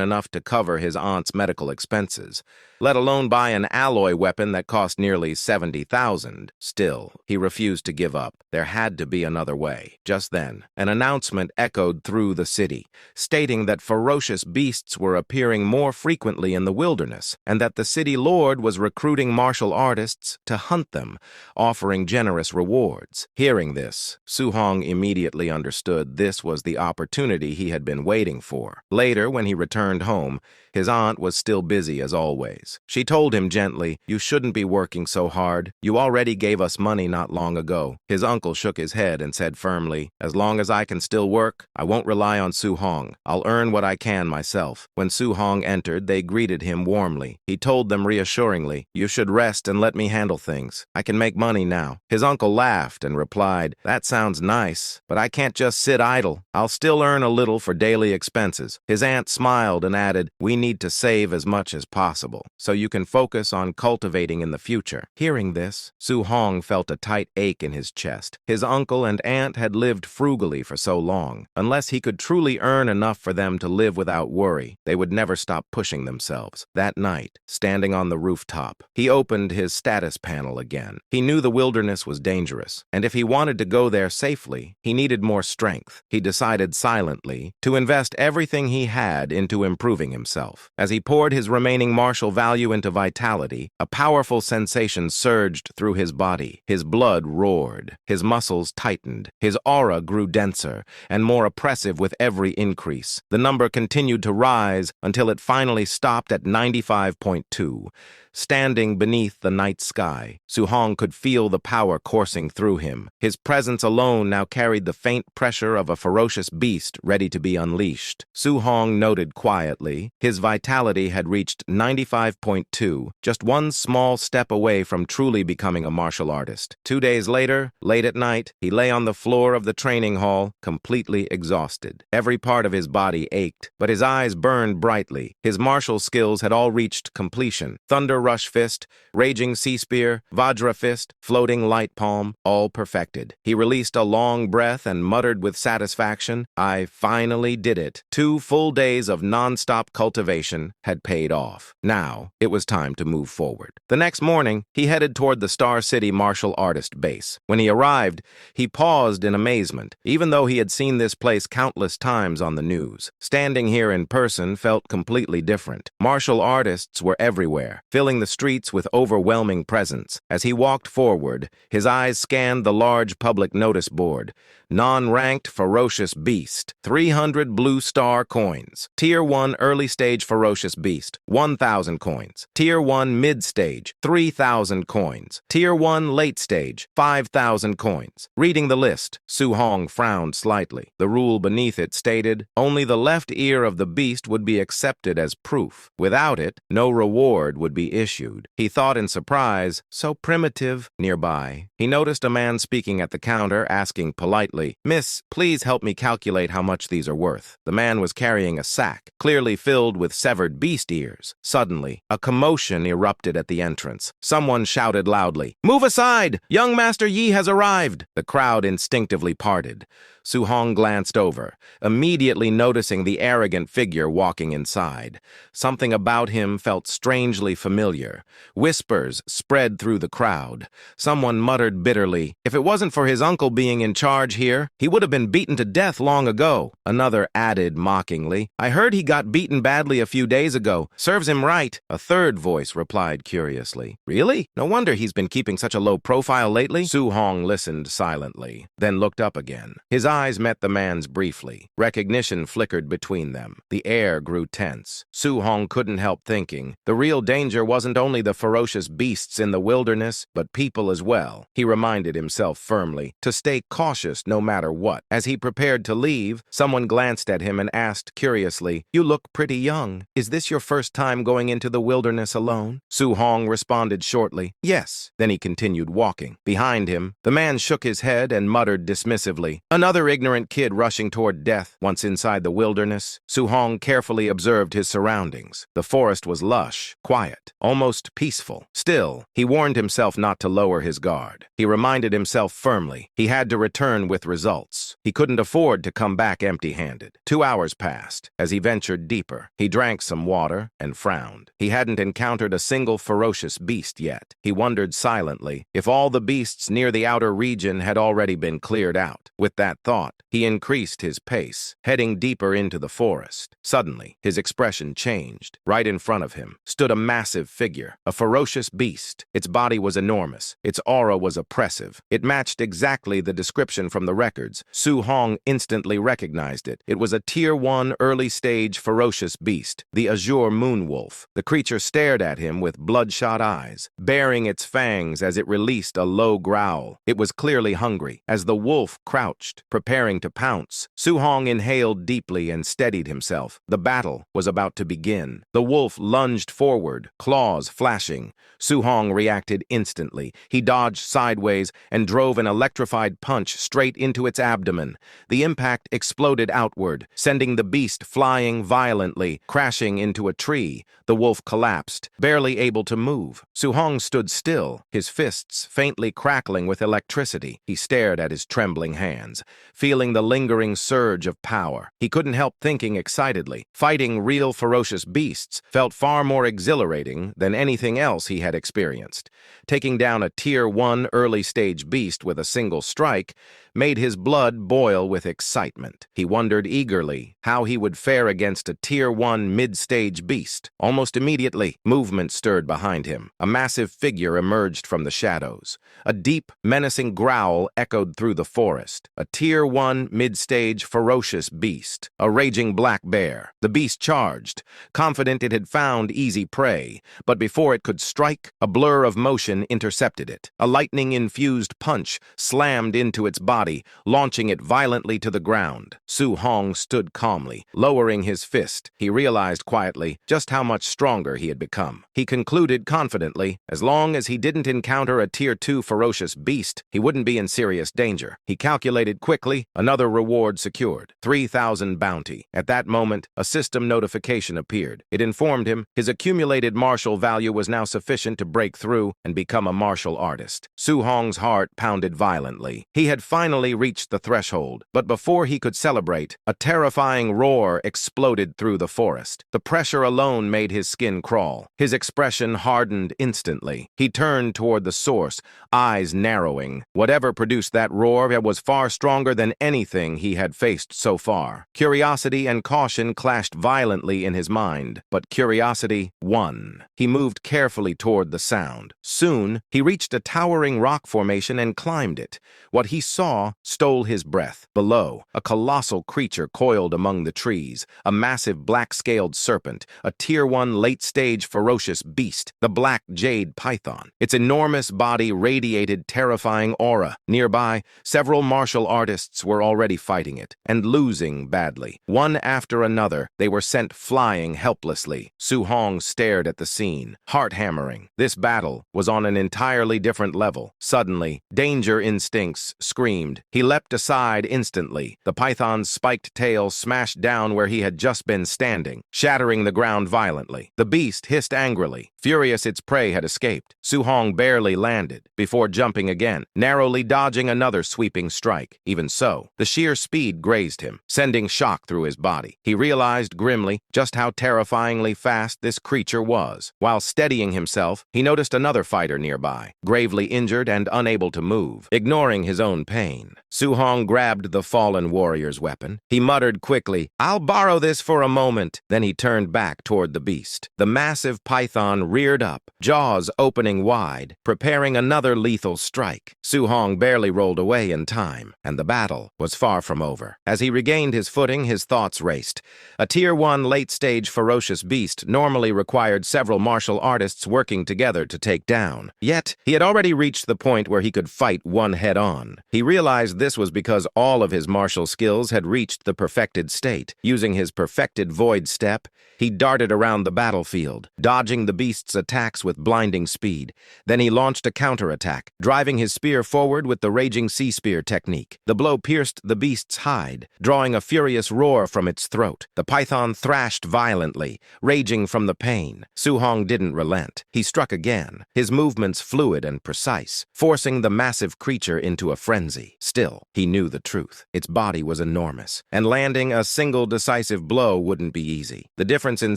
enough to cover his aunt's medical expenses, let alone buy an alloy weapon that cost nearly 70,000. Still, he refused to give up. There had to be another way. Just then, an announcement echoed through the city, stating that ferocious beasts were appearing more frequently in the wilderness, and that the city lord was recruiting martial artists to hunt them, offering generous rewards. Hearing this, Su-hong immediately understood this was the opportunity he had been waiting for. Later, when he returned home, his aunt was still busy as always. She told him gently, "You shouldn't be working so hard. You already gave us money not long ago." His uncle shook his head and said firmly, "As long as I can still work, I won't rely on Su-hong. I'll earn what I can myself." When Su-hong entered, they greeted him warmly. He told them reassuringly, "You should rest and let me handle things. I can make money now." His uncle laughed and replied, "That sounds nice, but I can't just sit idle. I'll still earn a little for daily expenses." His aunt smiled and added, "We need to save as much as possible, so you can focus on cultivating in the future." Hearing this, Su-hong felt a tight ache in his chest. His uncle and aunt had lived frugally for so long. Unless he could truly earn enough for them to live without worry, they would never stop pushing themselves. That night, standing on the rooftop, he opened his status panel again. He knew the wilderness was dangerous, and if he wanted to go there safely, he needed more strength. He decided silently to invest everything he had into improving himself. As he poured his remaining martial value into vitality, a powerful sensation surged through his body. His blood roared, his muscles tightened, his aura grew denser and more oppressive with every increase. The number continued to rise until it finally stopped at 95.2. Standing beneath the night sky, Su-hong could feel the power coursing through him. His presence alone now carried the faint pressure of a ferocious beast ready to be unleashed. Su-hong noted quietly, his vitality had reached 95.2, just one small step away from truly becoming a martial artist. 2 days later, late at night, he lay on the floor of the training hall, completely exhausted. Every part of his body ached, but his eyes burned brightly. His martial skills had all reached completion. Thunder Rush Fist, Raging Sea Spear, Vajra Fist, Floating Light Palm, all perfected. He released a long breath and muttered with satisfaction, "I finally did it." 2 full days of non-stop cultivation had paid off. Now, it was time to move forward. The next morning, he headed toward the Star City martial artist base. When he arrived, he paused in amazement, even though he had seen this place countless times on the news. Standing here in person felt completely different. Martial artists were everywhere, filling the streets with overwhelming presence. As he walked forward, his eyes scanned the large public notice board. Non-ranked ferocious beast, 300 blue star coins. Tier 1 early stage ferocious beast, 1,000 coins. Tier 1 mid stage, 3,000 coins. Tier 1 late stage, 5,000 coins. Reading the list, Su-hong frowned slightly. The rule beneath it stated, only the left ear of the beast would be accepted as proof. Without it, no reward would be issued. He thought in surprise, so primitive. Nearby, he noticed a man speaking at the counter, asking politely, "Miss, please help me calculate how much these are worth." The man was carrying a sack, clearly filled with severed beast ears. Suddenly, a commotion erupted at the entrance. Someone shouted loudly, "Move aside! Young Master Yi has arrived!" The crowd instinctively parted. Su-hong glanced over, immediately noticing the arrogant figure walking inside. Something about him felt strangely familiar. Whispers spread through the crowd. Someone muttered bitterly, "If it wasn't for his uncle being in charge here, he would have been beaten to death long ago." Another added mockingly, "I heard he got beaten badly a few days ago. Serves him right." A third voice replied curiously, "Really? No wonder he's been keeping such a low profile lately." Su-hong listened silently, then looked up again. His eyes met the man's briefly. Recognition flickered between them. The air grew tense. Su-hong couldn't help thinking, the real danger wasn't only the ferocious beasts in the wilderness, but people as well. He reminded himself firmly to stay cautious no matter what. As he prepared to leave, someone glanced at him and asked curiously, "You look pretty young. Is this your first time going into the wilderness alone?" Su-hong responded shortly, "Yes." Then he continued walking. Behind him, the man shook his head and muttered dismissively, "Another Another ignorant kid rushing toward death. Once inside the wilderness, Su-hong carefully observed his surroundings. The forest was lush, quiet, almost peaceful. Still, he warned himself not to lower his guard. He reminded himself firmly he had to return with results. He couldn't afford to come back empty-handed. 2 hours passed. As he ventured deeper, he drank some water and frowned. He hadn't encountered a single ferocious beast yet. He wondered silently if all the beasts near the outer region had already been cleared out. With that thought, he increased his pace, heading deeper into the forest. Suddenly, his expression changed. Right in front of him stood a massive figure, a ferocious beast. Its body was enormous. Its aura was oppressive. It matched exactly the description from the records. Su-hong instantly recognized it. It was a Tier 1 early-stage ferocious beast, the Azure Moon Wolf. The creature stared at him with bloodshot eyes, baring its fangs as it released a low growl. It was clearly hungry. As the wolf crouched, preparing to pounce, Su-hong inhaled deeply and steadied himself. The battle was about to begin. The wolf lunged forward, claws flashing. Su-hong reacted instantly. He dodged sideways and drove an electrified punch straight into its abdomen. The impact exploded outward, sending the beast flying violently, crashing into a tree. The wolf collapsed, barely able to move. Su-hong stood still, his fists faintly crackling with electricity. He stared at his trembling hands, feeling the lingering surge of power. He couldn't help thinking excitedly. Fighting real ferocious beasts felt far more exhilarating than anything else he had experienced. Taking down a Tier 1 early-stage beast with a single strike made his blood boil with excitement. He wondered eagerly how he would fare against a Tier 1 mid-stage beast. Almost immediately, movement stirred behind him. A massive figure emerged from the shadows. A deep, menacing growl echoed through the forest. A Tier 1 mid-stage ferocious beast. A raging black bear. The beast charged, confident it had found easy prey, but before it could strike, a blur of motion intercepted it. A lightning-infused punch slammed into its body, launching it violently to the ground. Su-hong stood calmly, lowering his fist. He realized quietly just how much stronger he had become. He concluded confidently, as long as he didn't encounter a Tier 2 ferocious beast, he wouldn't be in serious danger. He calculated quickly, another reward secured, 3,000 bounty. At that moment, a system notification appeared. It informed him his accumulated martial value was now sufficient to break through and become a martial artist. Su-hong's heart pounded violently. He had finally reached the threshold, but before he could celebrate, a terrifying roar exploded through the forest. The pressure alone made his skin crawl. His expression hardened instantly. He turned toward the source, eyes narrowing. Whatever produced that roar was far stronger than anything he had faced so far. Curiosity and caution clashed violently in his mind, but curiosity won. He moved carefully toward the sound. Soon, he reached a towering rock formation and climbed it. What he saw stole his breath. Below, a colossal creature coiled among the trees, a massive black-scaled serpent, a Tier 1 late-stage ferocious beast, the black jade python. Its enormous body radiated terrifying aura. Nearby, several martial artists were already fighting it, and losing badly. One after another, they were sent flying helplessly. Su-hong stared at the scene, heart-hammering. This battle was on an entirely different level. Suddenly, danger instincts screamed. He leapt aside instantly. The python's spiked tail smashed down where he had just been standing, shattering the ground violently. The beast hissed angrily. Furious its prey had escaped, Su-hong barely landed before jumping again, narrowly dodging another sweeping strike. Even so, the sheer speed grazed him, sending shock through his body. He realized grimly just how terrifyingly fast this creature was. While steadying himself, he noticed another fighter nearby, gravely injured and unable to move. Ignoring his own pain, Su-hong grabbed the fallen warrior's weapon. He muttered quickly, "I'll borrow this for a moment." Then he turned back toward the beast. The massive python reared up, jaws opening wide, preparing another lethal strike. Su-hong barely rolled away in time, and the battle was far from over. As he regained his footing, his thoughts raced. A Tier 1 late-stage ferocious beast normally required several martial artists working together to take down. Yet, he had already reached the point where he could fight one head-on. He realized realized this was because all of his martial skills had reached the perfected state. Using his perfected void step, he darted around the battlefield, dodging the beast's attacks with blinding speed. Then he launched a counterattack, driving his spear forward with the raging sea spear technique. The blow pierced the beast's hide, drawing a furious roar from its throat. The python thrashed violently, raging from the pain. Su-hong didn't relent. He struck again, his movements fluid and precise, forcing the massive creature into a frenzy. Still, he knew the truth. Its body was enormous, and landing a single decisive blow wouldn't be easy. The difference in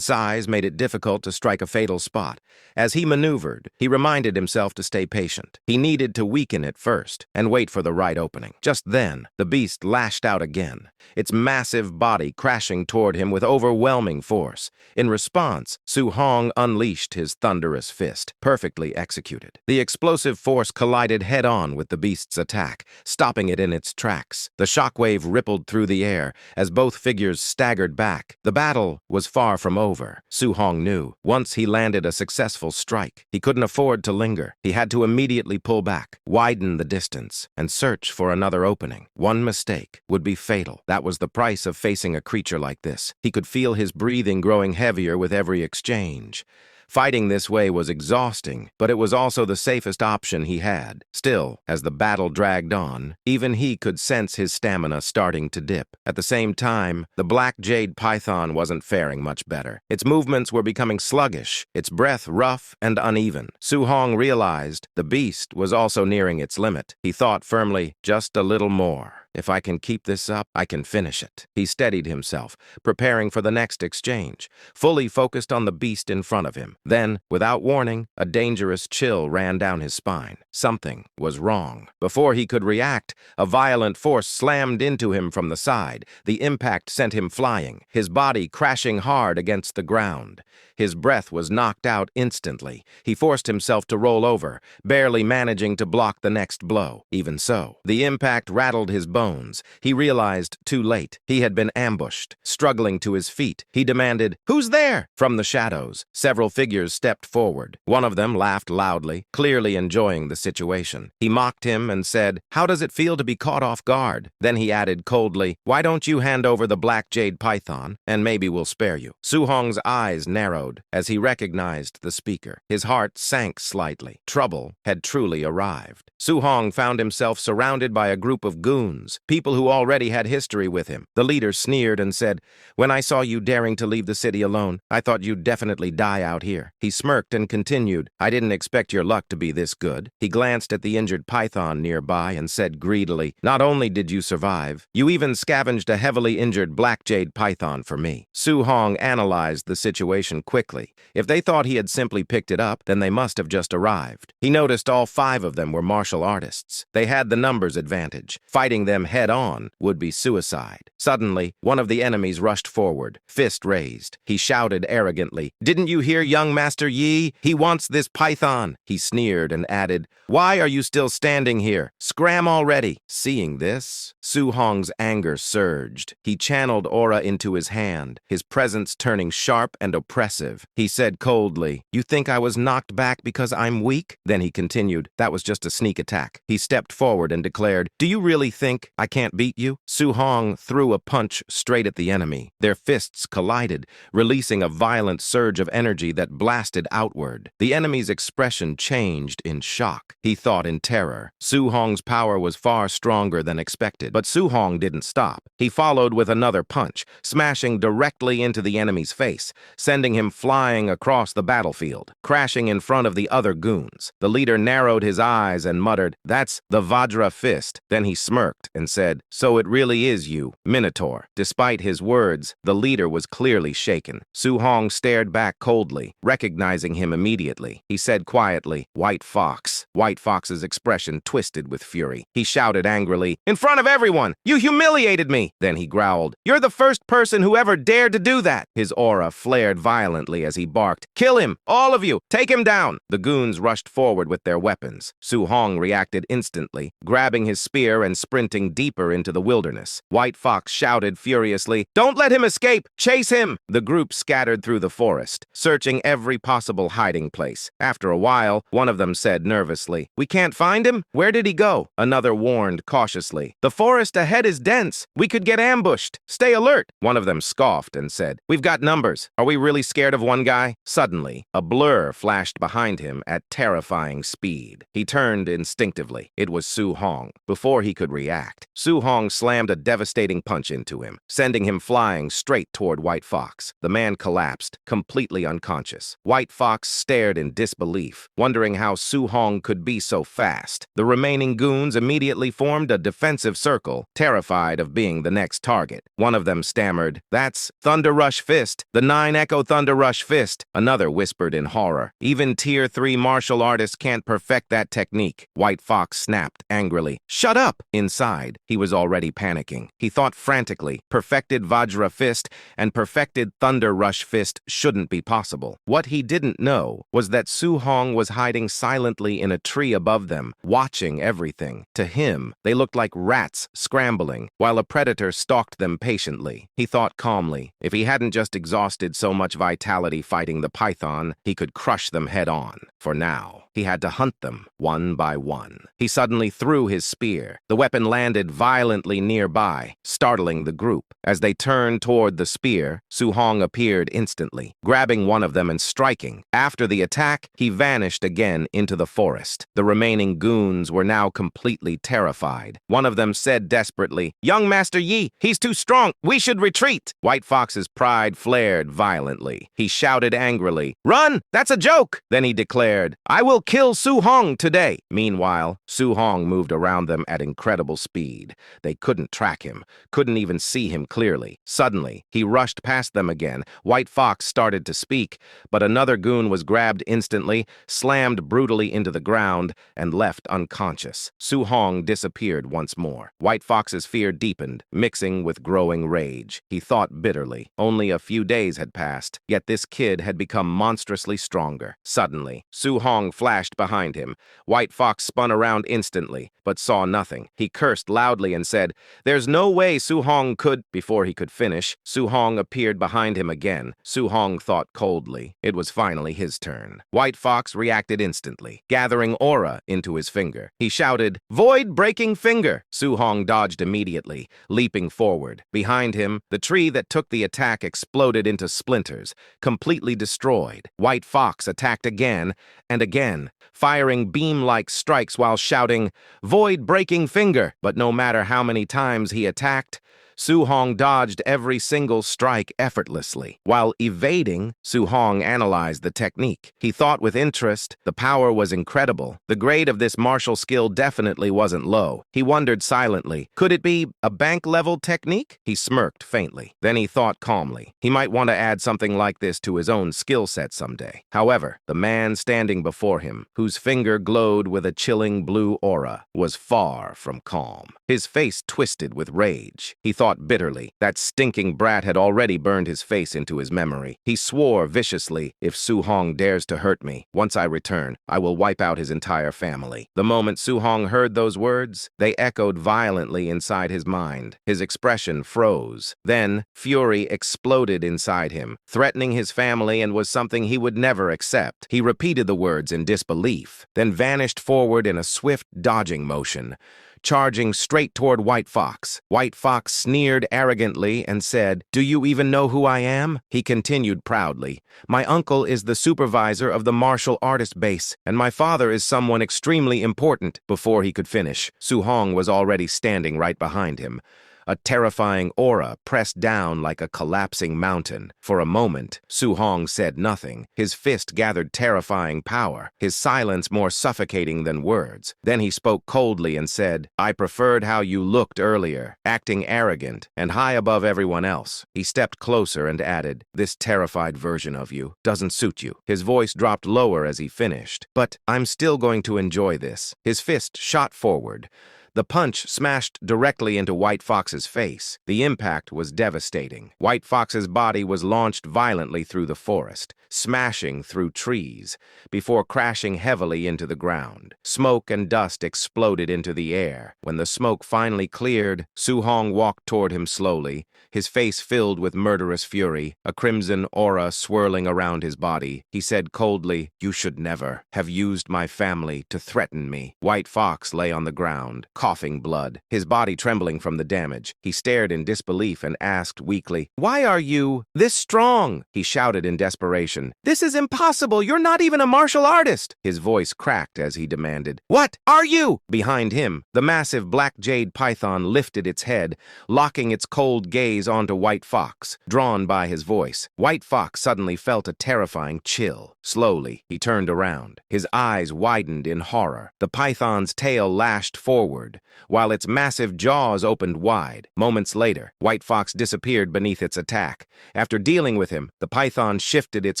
size made it difficult to strike a fatal spot. As he maneuvered, he reminded himself to stay patient. He needed to weaken it first and wait for the right opening. Just then, the beast lashed out again, its massive body crashing toward him with overwhelming force. In response, Su-hong unleashed his thunderous fist, perfectly executed. The explosive force collided head-on with the beast's attack, stopping it in its tracks. The shockwave rippled through the air as both figures staggered back. The battle was far from over. Su-hong knew. Once he landed a successful strike, he couldn't afford to linger. He had to immediately pull back, widen the distance, and search for another opening. One mistake would be fatal. That was the price of facing a creature like this. He could feel his breathing growing heavier with every exchange. Fighting this way was exhausting, but it was also the safest option he had. Still, as the battle dragged on, even he could sense his stamina starting to dip. At the same time, the black jade python wasn't faring much better. Its movements were becoming sluggish, its breath rough and uneven. Su-hong realized the beast was also nearing its limit. He thought firmly, just a little more. If I can keep this up, I can finish it. He steadied himself, preparing for the next exchange, fully focused on the beast in front of him. Then, without warning, a dangerous chill ran down his spine. Something was wrong. Before he could react, a violent force slammed into him from the side. The impact sent him flying, his body crashing hard against the ground. His breath was knocked out instantly. He forced himself to roll over, barely managing to block the next blow. Even so, the impact rattled his bones. He realized too late. He had been ambushed. Struggling to his feet, he demanded, "Who's there?" From the shadows, several figures stepped forward. One of them laughed loudly, clearly enjoying the situation. He mocked him and said, "How does it feel to be caught off guard?" Then he added coldly, "Why don't you hand over the black jade python, and maybe we'll spare you." Su-hong's eyes narrowed as he recognized the speaker. His heart sank slightly. Trouble had truly arrived. Su-hong found himself surrounded by a group of goons, people who already had history with him. The leader sneered and said, "When I saw you daring to leave the city alone, I thought you'd definitely die out here." He smirked and continued, "I didn't expect your luck to be this good." He glanced at the injured python nearby and said greedily, "Not only did you survive, you even scavenged a heavily injured black jade python for me." Su-hong analyzed the situation quickly. If they thought he had simply picked it up, then they must have just arrived. He noticed all 5 of them were martial artists. They had the numbers advantage. Fighting them head-on would be suicide. Suddenly, one of the enemies rushed forward, fist raised. He shouted arrogantly, "Didn't you hear young Master Yi? He wants this python." He sneered and added, "Why are you still standing here? Scram already." Seeing this, Su-hong's anger surged. He channeled aura into his hand, his presence turning sharp and oppressive. He said coldly, "You think I was knocked back because I'm weak?" Then he continued, "That was just a sneak attack." He stepped forward and declared, "Do you really think I can't beat you?" Su-hong threw a punch straight at the enemy. Their fists collided, releasing a violent surge of energy that blasted outward. The enemy's expression changed in shock. He thought in terror. Su-hong's power was far stronger than expected, but Su-hong didn't stop. He followed with another punch, smashing directly into the enemy's face, sending him flying across the battlefield, crashing in front of the other goons. The leader narrowed his eyes and muttered, "That's the Vajra fist." Then he smirked and said, "So it really is you, Minotaur." Despite his words, the leader was clearly shaken. Su-hong stared back coldly, recognizing him immediately. He said quietly, "White Fox." White Fox's expression twisted with fury. He shouted angrily, "In front of everyone, you humiliated me!" Then he growled, "You're the first person who ever dared to do that!" His aura flared violently as he barked, "Kill him! All of you! Take him down!" The goons rushed forward with their weapons. Su-hong reacted instantly, grabbing his spear and sprinting deeper into the wilderness. White Fox shouted furiously, "Don't let him escape! Chase him!" The group scattered through the forest, searching every possible hiding place. After a while, one of them said nervously, nervously. "We can't find him? Where did he go?" Another warned cautiously. "The forest ahead is dense. We could get ambushed. Stay alert." One of them scoffed and said, "We've got numbers. Are we really scared of one guy?" Suddenly, a blur flashed behind him at terrifying speed. He turned instinctively. It was Su Hong. Before he could react, Su Hong slammed a devastating punch into him, sending him flying straight toward White Fox. The man collapsed, completely unconscious. White Fox stared in disbelief, wondering how Su Hong could be so fast. The remaining goons immediately formed a defensive circle, terrified of being the next target. One of them stammered, "That's Thunder Rush Fist, the 9-Echo Thunder Rush Fist." Another whispered in horror, "Even Tier 3 martial artists can't perfect that technique." White Fox snapped angrily, "Shut up!" Inside, he was already panicking. He thought frantically, perfected Vajra Fist and perfected Thunder Rush Fist shouldn't be possible. What he didn't know was that Su Hong was hiding silently in a tree above them, watching everything. To him, they looked like rats scrambling, while a predator stalked them patiently. He thought calmly, if he hadn't just exhausted so much vitality fighting the python, he could crush them head on. For now, he had to hunt them one by one. He suddenly threw his spear. The weapon landed violently nearby, startling the group. As they turned toward the spear, Su Hong appeared instantly, grabbing one of them and striking. After the attack, he vanished again into the forest. The remaining goons were now completely terrified. One of them said desperately, "Young Master Yi, he's too strong. We should retreat." White Fox's pride flared violently. He shouted angrily, "Run! That's a joke!" Then he declared, "I will kill Su Hong today." Meanwhile, Su Hong moved around them at incredible speed. They couldn't track him, couldn't even see him clearly. Suddenly, he rushed past them again. White Fox started to speak, but another goon was grabbed instantly, slammed brutally into the ground, and left unconscious. Su Hong disappeared once more. White Fox's fear deepened, mixing with growing rage. He thought bitterly. Only a few days had passed, yet this kid had become monstrously stronger. Suddenly, Su Hong flashed behind him. White Fox spun around instantly, but saw nothing. He cursed loudly and said, "There's no way Su Hong could—" Before he could finish, Su Hong appeared behind him again. Su Hong thought coldly. It was finally his turn. White Fox reacted instantly, gathering aura into his finger. He shouted, "Void-breaking finger!" Su Hong dodged immediately, leaping forward. Behind him, the tree that took the attack exploded into splinters, completely destroyed. White Fox attacked again and again, firing beam-like strikes while shouting, "Void-breaking finger!" But no matter how many times he attacked, Su Hong dodged every single strike effortlessly. While evading, Su Hong analyzed the technique. He thought with interest. The power was incredible. The grade of this martial skill definitely wasn't low. He wondered silently, could it be a bank-level technique? He smirked faintly. Then he thought calmly. He might want to add something like this to his own skill set someday. However, the man standing before him, whose finger glowed with a chilling blue aura, was far from calm. His face twisted with rage. He thought bitterly. That stinking brat had already burned his face into his memory. He swore viciously, "If Su Hong dares to hurt me, once I return, I will wipe out his entire family." The moment Su Hong heard those words, they echoed violently inside his mind. His expression froze. Then, fury exploded inside him, threatening his family and was something he would never accept. He repeated the words in disbelief, then vanished forward in a swift dodging motion, charging straight toward White Fox. White Fox sneered arrogantly and said, "Do you even know who I am?" He continued proudly, "My uncle is the supervisor of the martial artist base, and my father is someone extremely important." Before he could finish, Su Hong was already standing right behind him. A terrifying aura pressed down like a collapsing mountain. For a moment, Su Hong said nothing. His fist gathered terrifying power, his silence more suffocating than words. Then he spoke coldly and said, "I preferred how you looked earlier, acting arrogant and high above everyone else." He stepped closer and added, "This terrified version of you doesn't suit you." His voice dropped lower as he finished. "But I'm still going to enjoy this." His fist shot forward. The punch smashed directly into White Fox's face. The impact was devastating. White Fox's body was launched violently through the forest, smashing through trees, before crashing heavily into the ground. Smoke and dust exploded into the air. When the smoke finally cleared, Su-hong walked toward him slowly, his face filled with murderous fury, a crimson aura swirling around his body. He said coldly, "You should never have used my family to threaten me." White Fox lay on the ground, coughing blood, his body trembling from the damage. He stared in disbelief and asked weakly, "Why are you this strong?" He shouted in desperation, "This is impossible! You're not even a martial artist!" His voice cracked as he demanded, "What are you?" Behind him, the massive black jade python lifted its head, locking its cold gaze onto White Fox, drawn by his voice. White Fox suddenly felt a terrifying chill. Slowly, he turned around. His eyes widened in horror. The python's tail lashed forward, while its massive jaws opened wide. Moments later, White Fox disappeared beneath its attack. After dealing with him, the python shifted its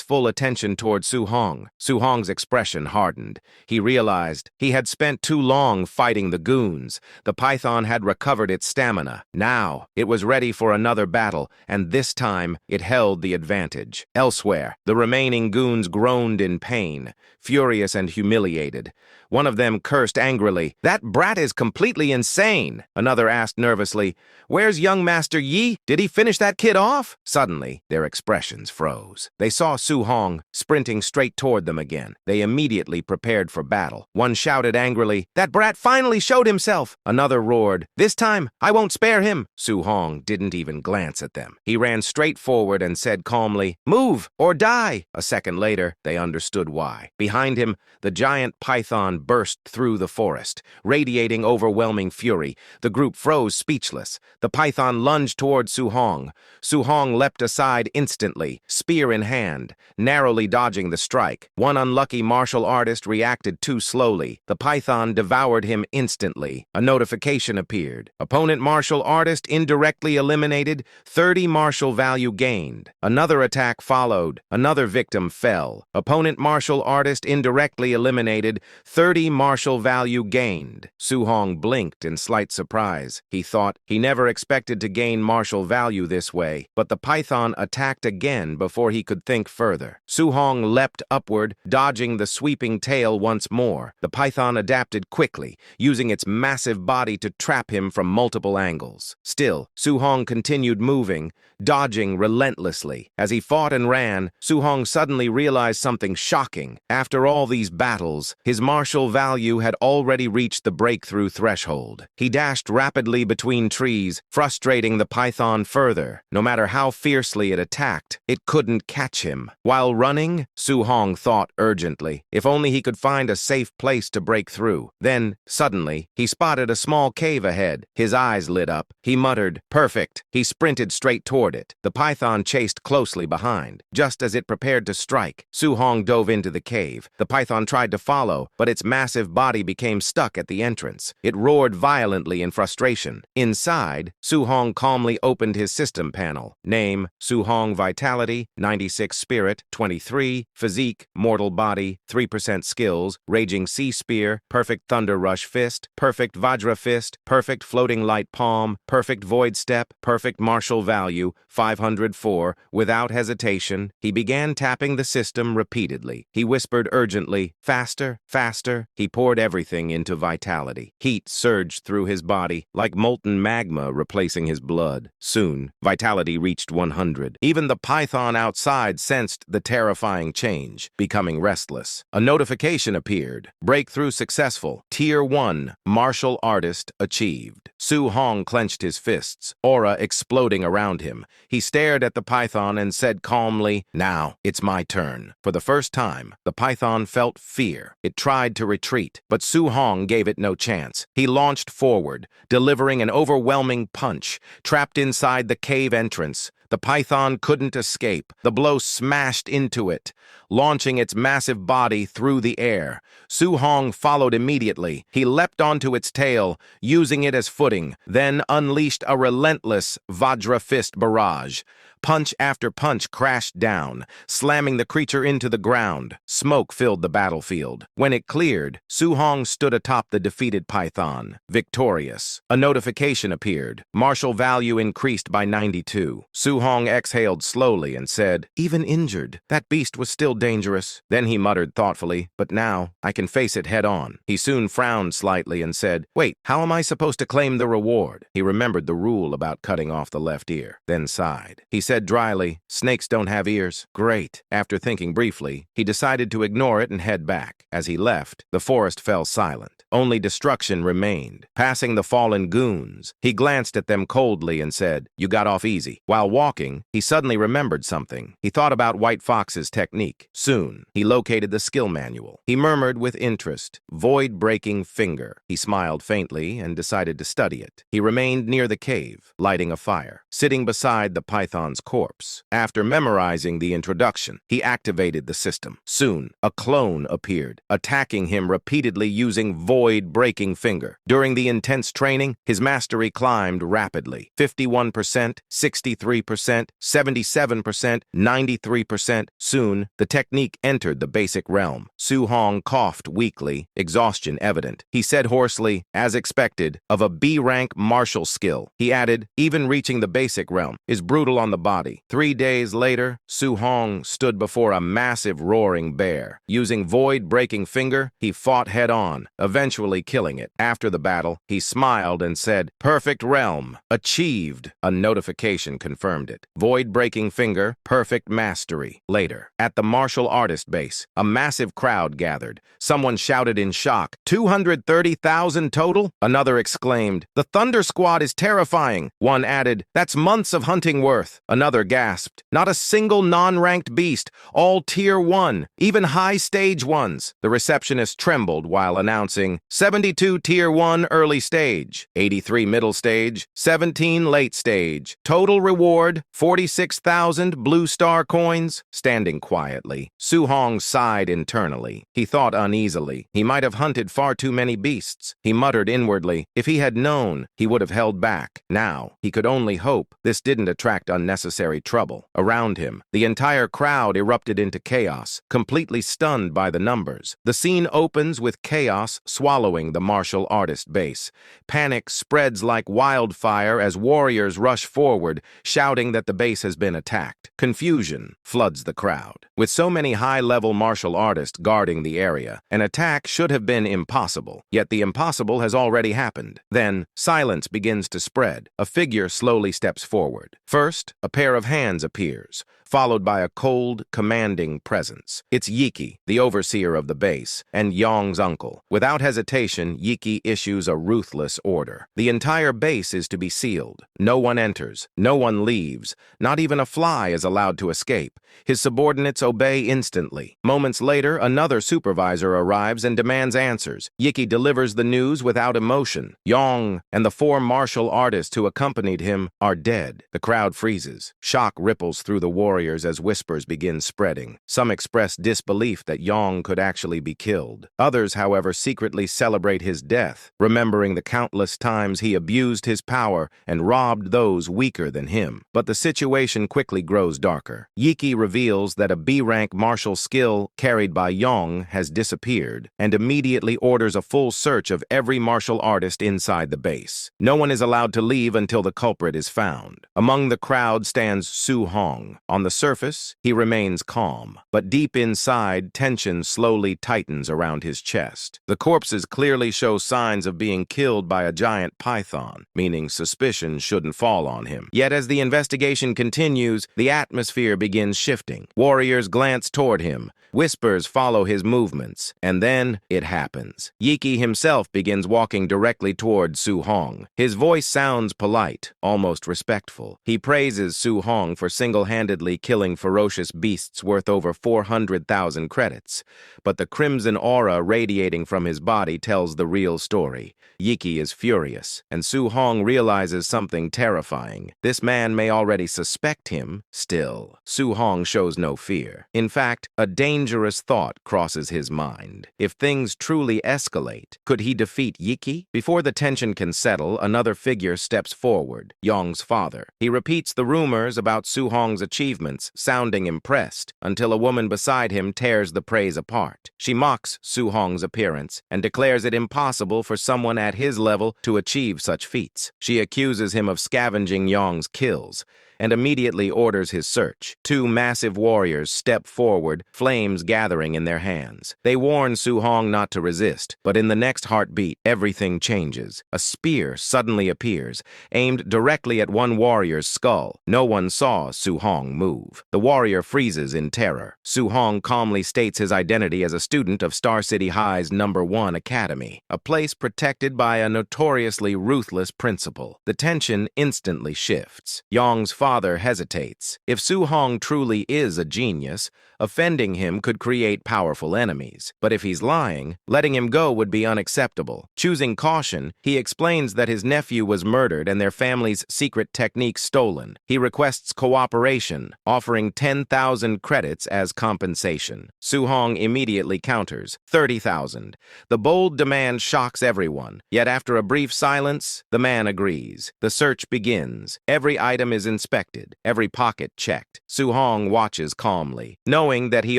full attention toward Su-hong. Su-hong's expression hardened. He realized he had spent too long fighting the goons. The python had recovered its stamina. Now, it was ready for another battle, and this time, it held the advantage. Elsewhere, the remaining goons groaned in pain, furious and humiliated. One of them cursed angrily, "That brat is completely insane." Another asked nervously, "Where's young Master Yi? Did he finish that kid off?" Suddenly, their expressions froze. They saw Su-hong sprinting straight toward them again. They immediately prepared for battle. One shouted angrily, "That brat finally showed himself!" Another roared, "This time, I won't spare him." Su-hong didn't even glance at them. He ran straight forward and said calmly, "Move or die." A second later, they understood why. Behind him, the giant python burst through the forest, radiating overwhelming fury. The group froze speechless. The python lunged toward Su-hong. Su-hong leapt aside instantly, spear in hand, narrowly dodging the strike. One unlucky martial artist reacted too slowly. The python devoured him instantly. A notification appeared. Opponent martial artist indirectly eliminated, 30 martial value gained. Another attack followed. Another victim fell. Opponent martial artist indirectly eliminated, 30 martial value gained. Su-hong blinked in slight surprise. He thought he never expected to gain martial value this way, but the python attacked again before he could think further. Su-hong leapt upward, dodging the sweeping tail once more. The python adapted quickly, using its massive body to trap him from multiple angles. Still, Su-hong continued moving, dodging relentlessly. As he fought and ran, Su-hong suddenly realized something shocking. After all these battles, his martial value had already reached the breakthrough threshold. He dashed rapidly between trees, frustrating the python further. No matter how fiercely it attacked, it couldn't catch him. While running, Su-hong thought urgently, if only he could find a safe place to break through. Then, suddenly, he spotted a small cave ahead. His eyes lit up. He muttered, "Perfect." He sprinted straight toward it. The python chased closely behind. Just as it prepared to strike, Su-hong dove into the cave. The python tried to follow, but its massive body became stuck at the entrance. It roared violently in frustration. Inside, Su-hong calmly opened his system panel. Name, Su-hong Vitality, 96 Spirit, 23, Physique, Mortal Body, 3% Skills, Raging Sea Spear, Perfect Thunder Rush Fist, Perfect Vajra Fist, Perfect Floating Light Palm, Perfect Void Step, Perfect Martial Value, 504. Without hesitation, he began tapping the system repeatedly. He whispered urgently, "Faster, faster." He poured everything into vitality. Heat surged through his body, like molten magma replacing his blood. Soon, vitality reached 100. Even the python outside sensed the terrifying change, becoming restless. A notification appeared. Breakthrough successful. Tier 1, martial artist achieved. Su-hong clenched his fists, aura exploding around him. He stared at the python and said calmly, "Now, it's my turn." For the first time, the python felt fear. It tried to retreat, but Su-hong gave it no chance. He launched forward, delivering an overwhelming punch. Trapped inside the cave entrance, the python couldn't escape. The blow smashed into it, launching its massive body through the air. Su-hong followed immediately. He leapt onto its tail, using it as footing, then unleashed a relentless Vajra Fist barrage. Punch after punch crashed down, slamming the creature into the ground. Smoke filled the battlefield. When it cleared, Su Hong stood atop the defeated python, victorious. A notification appeared. Martial value increased by 92. Su Hong exhaled slowly and said, "Even injured, that beast was still dangerous." Then he muttered thoughtfully, "But now, I can face it head on." He soon frowned slightly and said, "Wait, how am I supposed to claim the reward?" He remembered the rule about cutting off the left ear, then sighed. He said dryly, "Snakes don't have ears." Great. After thinking briefly, he decided to ignore it and head back. As he left, the forest fell silent. Only destruction remained. Passing the fallen goons, he glanced at them coldly and said, "You got off easy." While walking, he suddenly remembered something. He thought about White Fox's technique. Soon, he located the skill manual. He murmured with interest, "Void-breaking finger." He smiled faintly and decided to study it. He remained near the cave, lighting a fire, sitting beside the python's corpse. After memorizing the introduction, he activated the system. Soon, a clone appeared, attacking him repeatedly using void-breaking finger. During the intense training, his mastery climbed rapidly. 51%, 63%, 77%, 93%. Soon, the technique entered the basic realm. Su Hong coughed weakly, exhaustion evident. He said hoarsely, "As expected, of a B-rank martial skill." He added, "Even reaching the basic realm is brutal on the body." 3 days later, Su Hong stood before a massive roaring bear. Using void-breaking finger, he fought head-on, eventually killing it. After the battle, he smiled and said, "Perfect realm, achieved." A notification confirmed it. Void-breaking finger, perfect mastery. Later, at the martial artist base, a massive crowd gathered. Someone shouted in shock, 230,000 total? Another exclaimed, "The Thunder Squad is terrifying." One added, "That's months of hunting worth." Another gasped, "Not a single non-ranked beast, all tier 1, even high stage ones." The receptionist trembled while announcing, 72 tier 1 early stage, 83 middle stage, 17 late stage. Total reward, 46,000 blue star coins. Standing quietly, Su Hong sighed internally. He thought uneasily. He might have hunted far too many beasts. He muttered inwardly, if he had known, he would have held back. Now, he could only hope this didn't attract unnecessary trouble. Around him, the entire crowd erupted into chaos, completely stunned by the numbers. The scene opens with chaos swallowing the martial artist base. Panic spreads like wildfire as warriors rush forward, shouting that the base has been attacked. Confusion floods the crowd. With so many high-level martial artists guarding the area, an attack should have been impossible. Yet the impossible has already happened. Then, silence begins to spread. A figure slowly steps forward. First, a pair of hands appears, followed by a cold, commanding presence. It's Yiki, the overseer of the base, and Yong's uncle. Without hesitation, Yiki issues a ruthless order. The entire base is to be sealed. No one enters, no one leaves, not even a fly is allowed to escape. His subordinates obey instantly. Moments later, another supervisor arrives and demands answers. Yiki delivers the news without emotion. Yong and the 4 martial artists who accompanied him are dead. The crowd freezes. Shock ripples through the warriors as whispers begin spreading. Some express disbelief that Yong could actually be killed. Others, however, secretly celebrate his death, remembering the countless times he abused his power and robbed those weaker than him. But the situation quickly grows darker. Yiki reveals that a B-rank martial skill carried by Yong has disappeared and immediately orders a full search of every martial artist inside the base. No one is allowed to leave until the culprit is found. Among the crowd stands Su Hong. On the surface, he remains calm, but deep inside, tension slowly tightens around his chest. The corpses clearly show signs of being killed by a giant python, meaning suspicion shouldn't fall on him. Yet as the investigation continues, the atmosphere begins shifting. Warriors glance toward him. Whispers follow his movements, and then it happens. Yiki himself begins walking directly toward Su Hong. His voice sounds polite, almost respectful. He praises Su Hong for single-handedly repeatedly killing ferocious beasts worth over 400,000 credits. But the crimson aura radiating from his body tells the real story. Yiki is furious, and Su Hong realizes something terrifying. This man may already suspect him. Still, Su Hong shows no fear. In fact, a dangerous thought crosses his mind. If things truly escalate, could he defeat Yiki? Before the tension can settle, another figure steps forward, Yong's father. He repeats the rumors about Su Hong's achievements, sounding impressed, until a woman beside him tears the praise apart. She mocks Su Hong's appearance and declares it impossible for someone at his level to achieve such feats. She accuses him of scavenging Yong's kills and immediately orders his search. Two massive warriors step forward, flames gathering in their hands. They warn Su Hong not to resist, but in the next heartbeat, everything changes. A spear suddenly appears, aimed directly at one warrior's skull. No one saw Su Hong move. The warrior freezes in terror. Su Hong calmly states his identity as a student of Star City High's #1 academy, a place protected by a notoriously ruthless principal. The tension instantly shifts. Yong's father hesitates. If Su Hong truly is a genius, offending him could create powerful enemies. But if he's lying, letting him go would be unacceptable. Choosing caution, he explains that his nephew was murdered and their family's secret technique stolen. He requests cooperation, offering 10,000 credits as compensation. Su Hong immediately counters, 30,000. The bold demand shocks everyone, yet after a brief silence, the man agrees. The search begins. Every item is inspected, every pocket checked. Su Hong watches calmly, knowing that he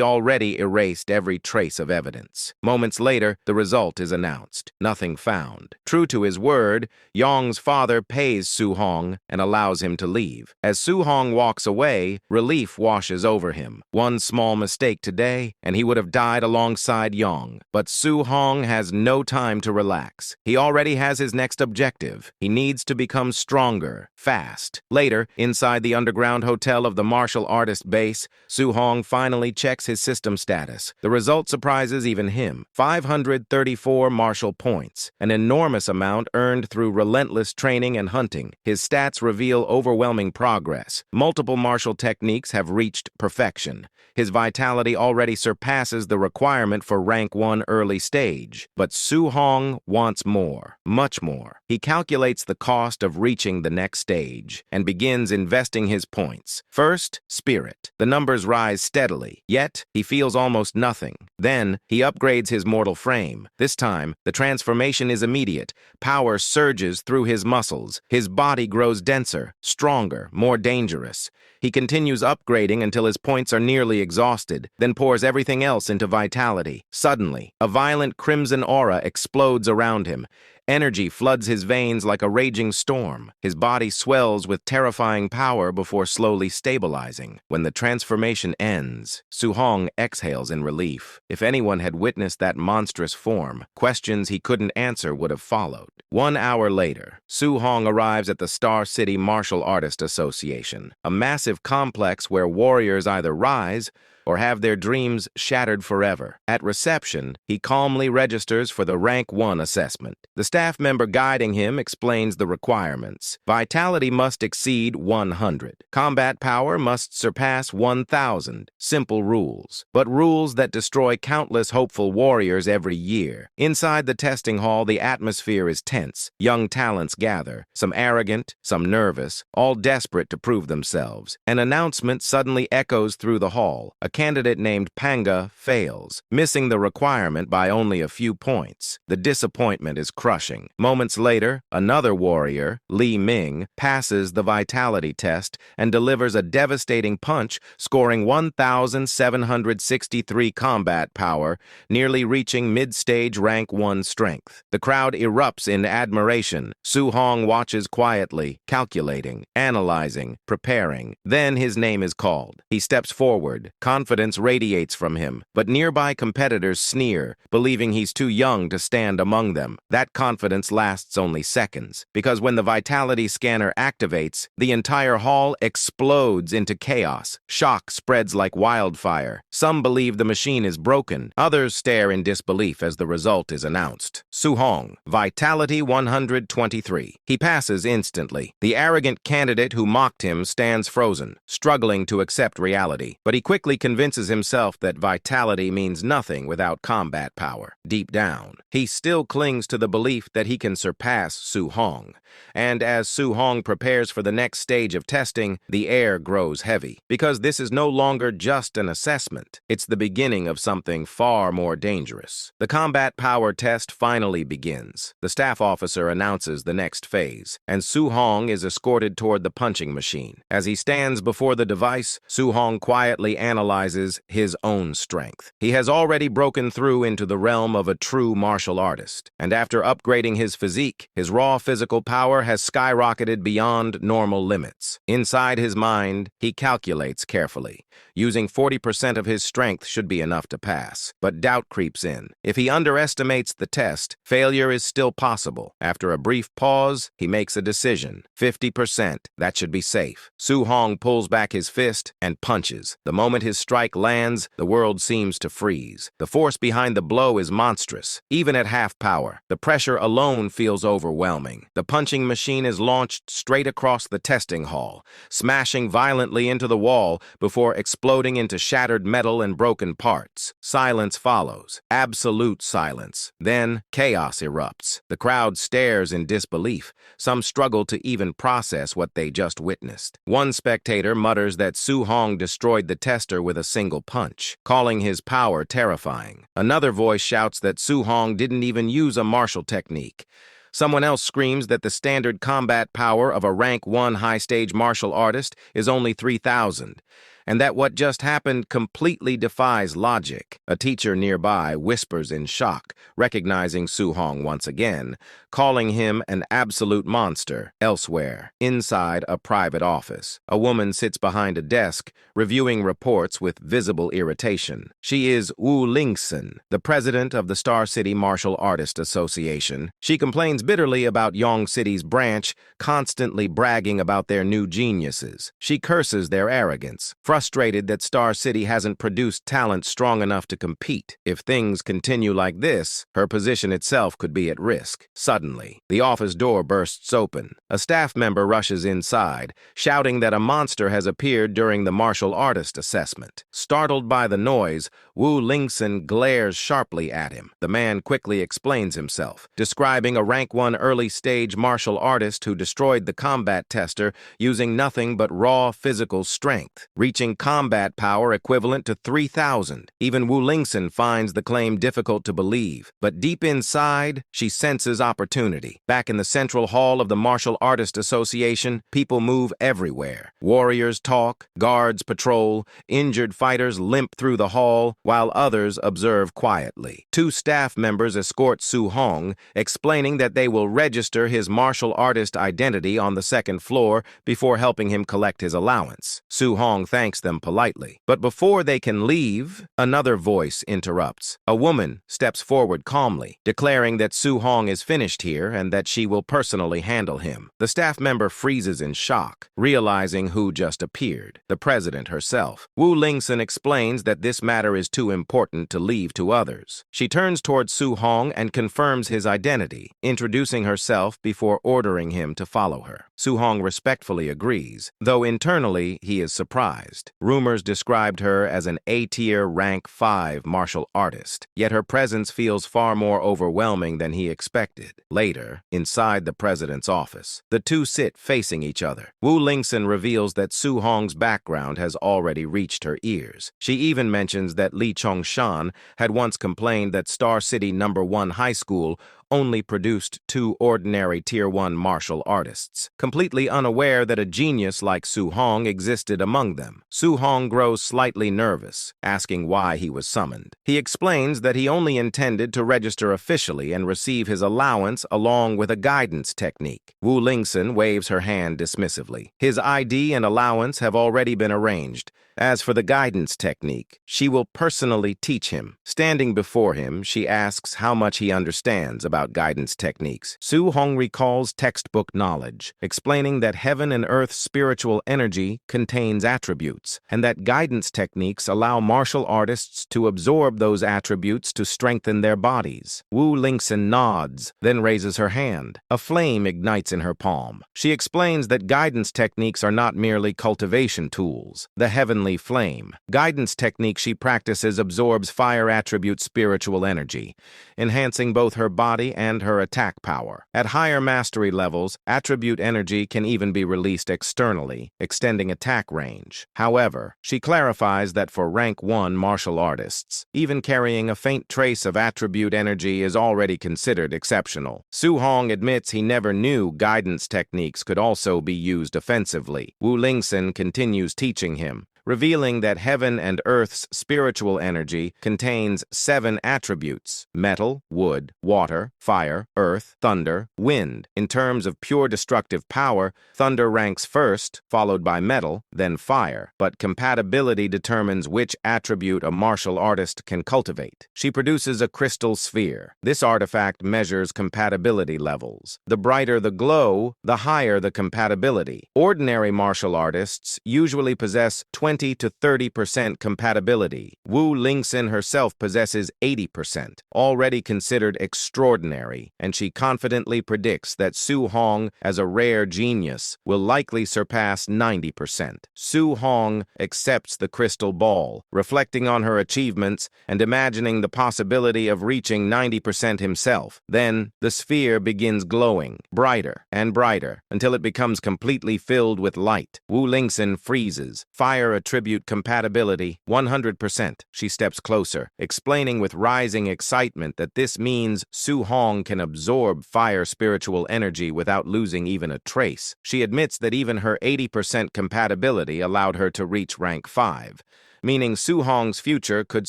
already erased every trace of evidence. Moments later, the result is announced. Nothing found. True to his word, Yong's father pays Su Hong and allows him to leave. As Su Hong walks away, relief washes over him. One small mistake today, and he would have died alongside Yong. But Su Hong has no time to relax. He already has his next objective. He needs to become stronger, fast. Later, inside the underground hotel of the martial artist base, Su Hong finally checks his system status. The result surprises even him. 534 martial points, an enormous amount earned through relentless training and hunting. His stats reveal overwhelming progress. Multiple martial techniques have reached perfection. His vitality already surpasses the requirement for rank 1 early stage. But Su Hong wants more, much more. He calculates the cost of reaching the next stage and begins investing his points. First, spirit. The numbers rise steadily, yet he feels almost nothing. Then, he upgrades his mortal frame. This time, the transformation is immediate. Power surges through his muscles. His body grows denser, stronger, more dangerous. He continues upgrading until his points are nearly exhausted, then pours everything else into vitality. Suddenly, a violent crimson aura explodes around him. Energy floods his veins like a raging storm. His body swells with terrifying power before slowly stabilizing. When the transformation ends, Su Hong exhales in relief. If anyone had witnessed that monstrous form, questions he couldn't answer would have followed. 1 hour later, Su Hong arrives at the Star City Martial Artist Association, a massive complex where warriors either rise or have their dreams shattered forever. At reception, he calmly registers for the Rank 1 assessment. The staff member guiding him explains the requirements. Vitality must exceed 100. Combat power must surpass 1,000. Simple rules, but rules that destroy countless hopeful warriors every year. Inside the testing hall, the atmosphere is tense. Young talents gather, some arrogant, some nervous, all desperate to prove themselves. An announcement suddenly echoes through the hall. A candidate named Panga fails, missing the requirement by only a few points. The disappointment is crushing. Moments later, another warrior, Li Ming, passes the vitality test and delivers a devastating punch, scoring 1,763 combat power, nearly reaching mid-stage rank 1 strength. The crowd erupts in admiration. Su Hong watches quietly, calculating, analyzing, preparing. Then his name is called. He steps forward, confident Confidence radiates from him, but nearby competitors sneer, believing he's too young to stand among them. That confidence lasts only seconds, because when the vitality scanner activates, the entire hall explodes into chaos. Shock spreads like wildfire. Some believe the machine is broken. Others stare in disbelief as the result is announced. Su-hong, vitality 123. He passes instantly. The arrogant candidate who mocked him stands frozen, struggling to accept reality. But he quickly convinces himself that vitality means nothing without combat power. Deep down, he still clings to the belief that he can surpass Su-hong. And as Su-hong prepares for the next stage of testing, the air grows heavy. Because this is no longer just an assessment. It's the beginning of something far more dangerous. The combat power test finally begins. The staff officer announces the next phase, and Su-hong is escorted toward the punching machine. As he stands before the device, Su-hong quietly analyzes his own strength. He has already broken through into the realm of a true martial artist, and after upgrading his physique, his raw physical power has skyrocketed beyond normal limits. Inside his mind, he calculates carefully. Using 40% of his strength should be enough to pass, but doubt creeps in. If he underestimates the test, failure is still possible. After a brief pause, he makes a decision. 50%, that should be safe. Su-hong pulls back his fist and punches. The moment his strike lands, the world seems to freeze. The force behind the blow is monstrous. Even at half power, the pressure alone feels overwhelming. The punching machine is launched straight across the testing hall, smashing violently into the wall before exploding into shattered metal and broken parts. Silence follows. Absolute silence. Then, chaos erupts. The crowd stares in disbelief. Some struggle to even process what they just witnessed. One spectator mutters that Su-hong destroyed the tester with a single punch, calling his power terrifying. Another voice shouts that Su-hong didn't even use a martial technique. Someone else screams that the standard combat power of a rank 1 high-stage martial artist is only 3,000, and that what just happened completely defies logic. A teacher nearby whispers in shock, recognizing Su-hong once again, calling him an absolute monster. Elsewhere, inside a private office, a woman sits behind a desk, reviewing reports with visible irritation. She is Wu Lingsen, the president of the Star City Martial Artist Association. She complains bitterly about Yong City's branch, constantly bragging about their new geniuses. She curses their arrogance, frustrated that Star City hasn't produced talent strong enough to compete. If things continue like this, her position itself could be at risk. Suddenly, the office door bursts open. A staff member rushes inside, shouting that a monster has appeared during the martial artist assessment. Startled by the noise, Wu Lingsen glares sharply at him. The man quickly explains himself, describing a rank 1 early-stage martial artist who destroyed the combat tester using nothing but raw physical strength, reaching combat power equivalent to 3,000. Even Wu Lingsen finds the claim difficult to believe, but deep inside, she senses opportunity. Back in the central hall of the Martial Artist Association, people move everywhere. Warriors talk, guards patrol, injured fighters limp through the hall, while others observe quietly. 2 staff members escort Su-hong, explaining that they will register his martial artist identity on the 2nd floor before helping him collect his allowance. Su-hong thanks them politely. But before they can leave, another voice interrupts. A woman steps forward calmly, declaring that Su-hong is finished here and that she will personally handle him. The staff member freezes in shock, realizing who just appeared, the president herself. Wu Lingsen explains that this matter is too important to leave to others. She turns towards Su-hong and confirms his identity, introducing herself before ordering him to follow her. Su-hong respectfully agrees, though internally he is surprised. Rumors described her as an A-tier rank 5 martial artist, yet her presence feels far more overwhelming than he expected. Later, inside the president's office, the two sit facing each other. Wu Lingsen reveals that Su-hong's background has already reached her ears. She even mentions that Li Chongshan had once complained that Star City No. 1 High School only produced 2 ordinary Tier 1 martial artists, completely unaware that a genius like Su-hong existed among them. Su-hong grows slightly nervous, asking why he was summoned. He explains that he only intended to register officially and receive his allowance along with a guidance technique. Wu Lingsen waves her hand dismissively. His ID and allowance have already been arranged. As for the guidance technique, she will personally teach him. Standing before him, she asks how much he understands about guidance techniques. Su-hong recalls textbook knowledge, explaining that heaven and earth's spiritual energy contains attributes, and that guidance techniques allow martial artists to absorb those attributes to strengthen their bodies. Wu Lingxin nods, then raises her hand. A flame ignites in her palm. She explains that guidance techniques are not merely cultivation tools. The heavenly flame. Guidance technique she practices absorbs fire attribute spiritual energy, enhancing both her body and her attack power. At higher mastery levels, attribute energy can even be released externally, extending attack range. However, she clarifies that for rank 1 martial artists, even carrying a faint trace of attribute energy is already considered exceptional. Su-hong admits he never knew guidance techniques could also be used offensively. Wu Lingxin continues teaching him, revealing that heaven and earth's spiritual energy contains 7 attributes: metal, wood, water, fire, earth, thunder, wind. In terms of pure destructive power, thunder ranks first, followed by metal, then fire. But compatibility determines which attribute a martial artist can cultivate. She produces a crystal sphere. This artifact measures compatibility levels. The brighter the glow, the higher the compatibility. Ordinary martial artists usually possess 20 to 30% compatibility. Wu Lingxin herself possesses 80%, already considered extraordinary, and she confidently predicts that Su-hong, as a rare genius, will likely surpass 90%. Su-hong accepts the crystal ball, reflecting on her achievements and imagining the possibility of reaching 90% himself. Then, the sphere begins glowing, brighter and brighter, until it becomes completely filled with light. Wu Lingxin freezes. Fire attribute compatibility, 100%. She steps closer, explaining with rising excitement that this means Su-hong can absorb fire spiritual energy without losing even a trace. She admits that even her 80% compatibility allowed her to reach rank 5, meaning Su-hong's future could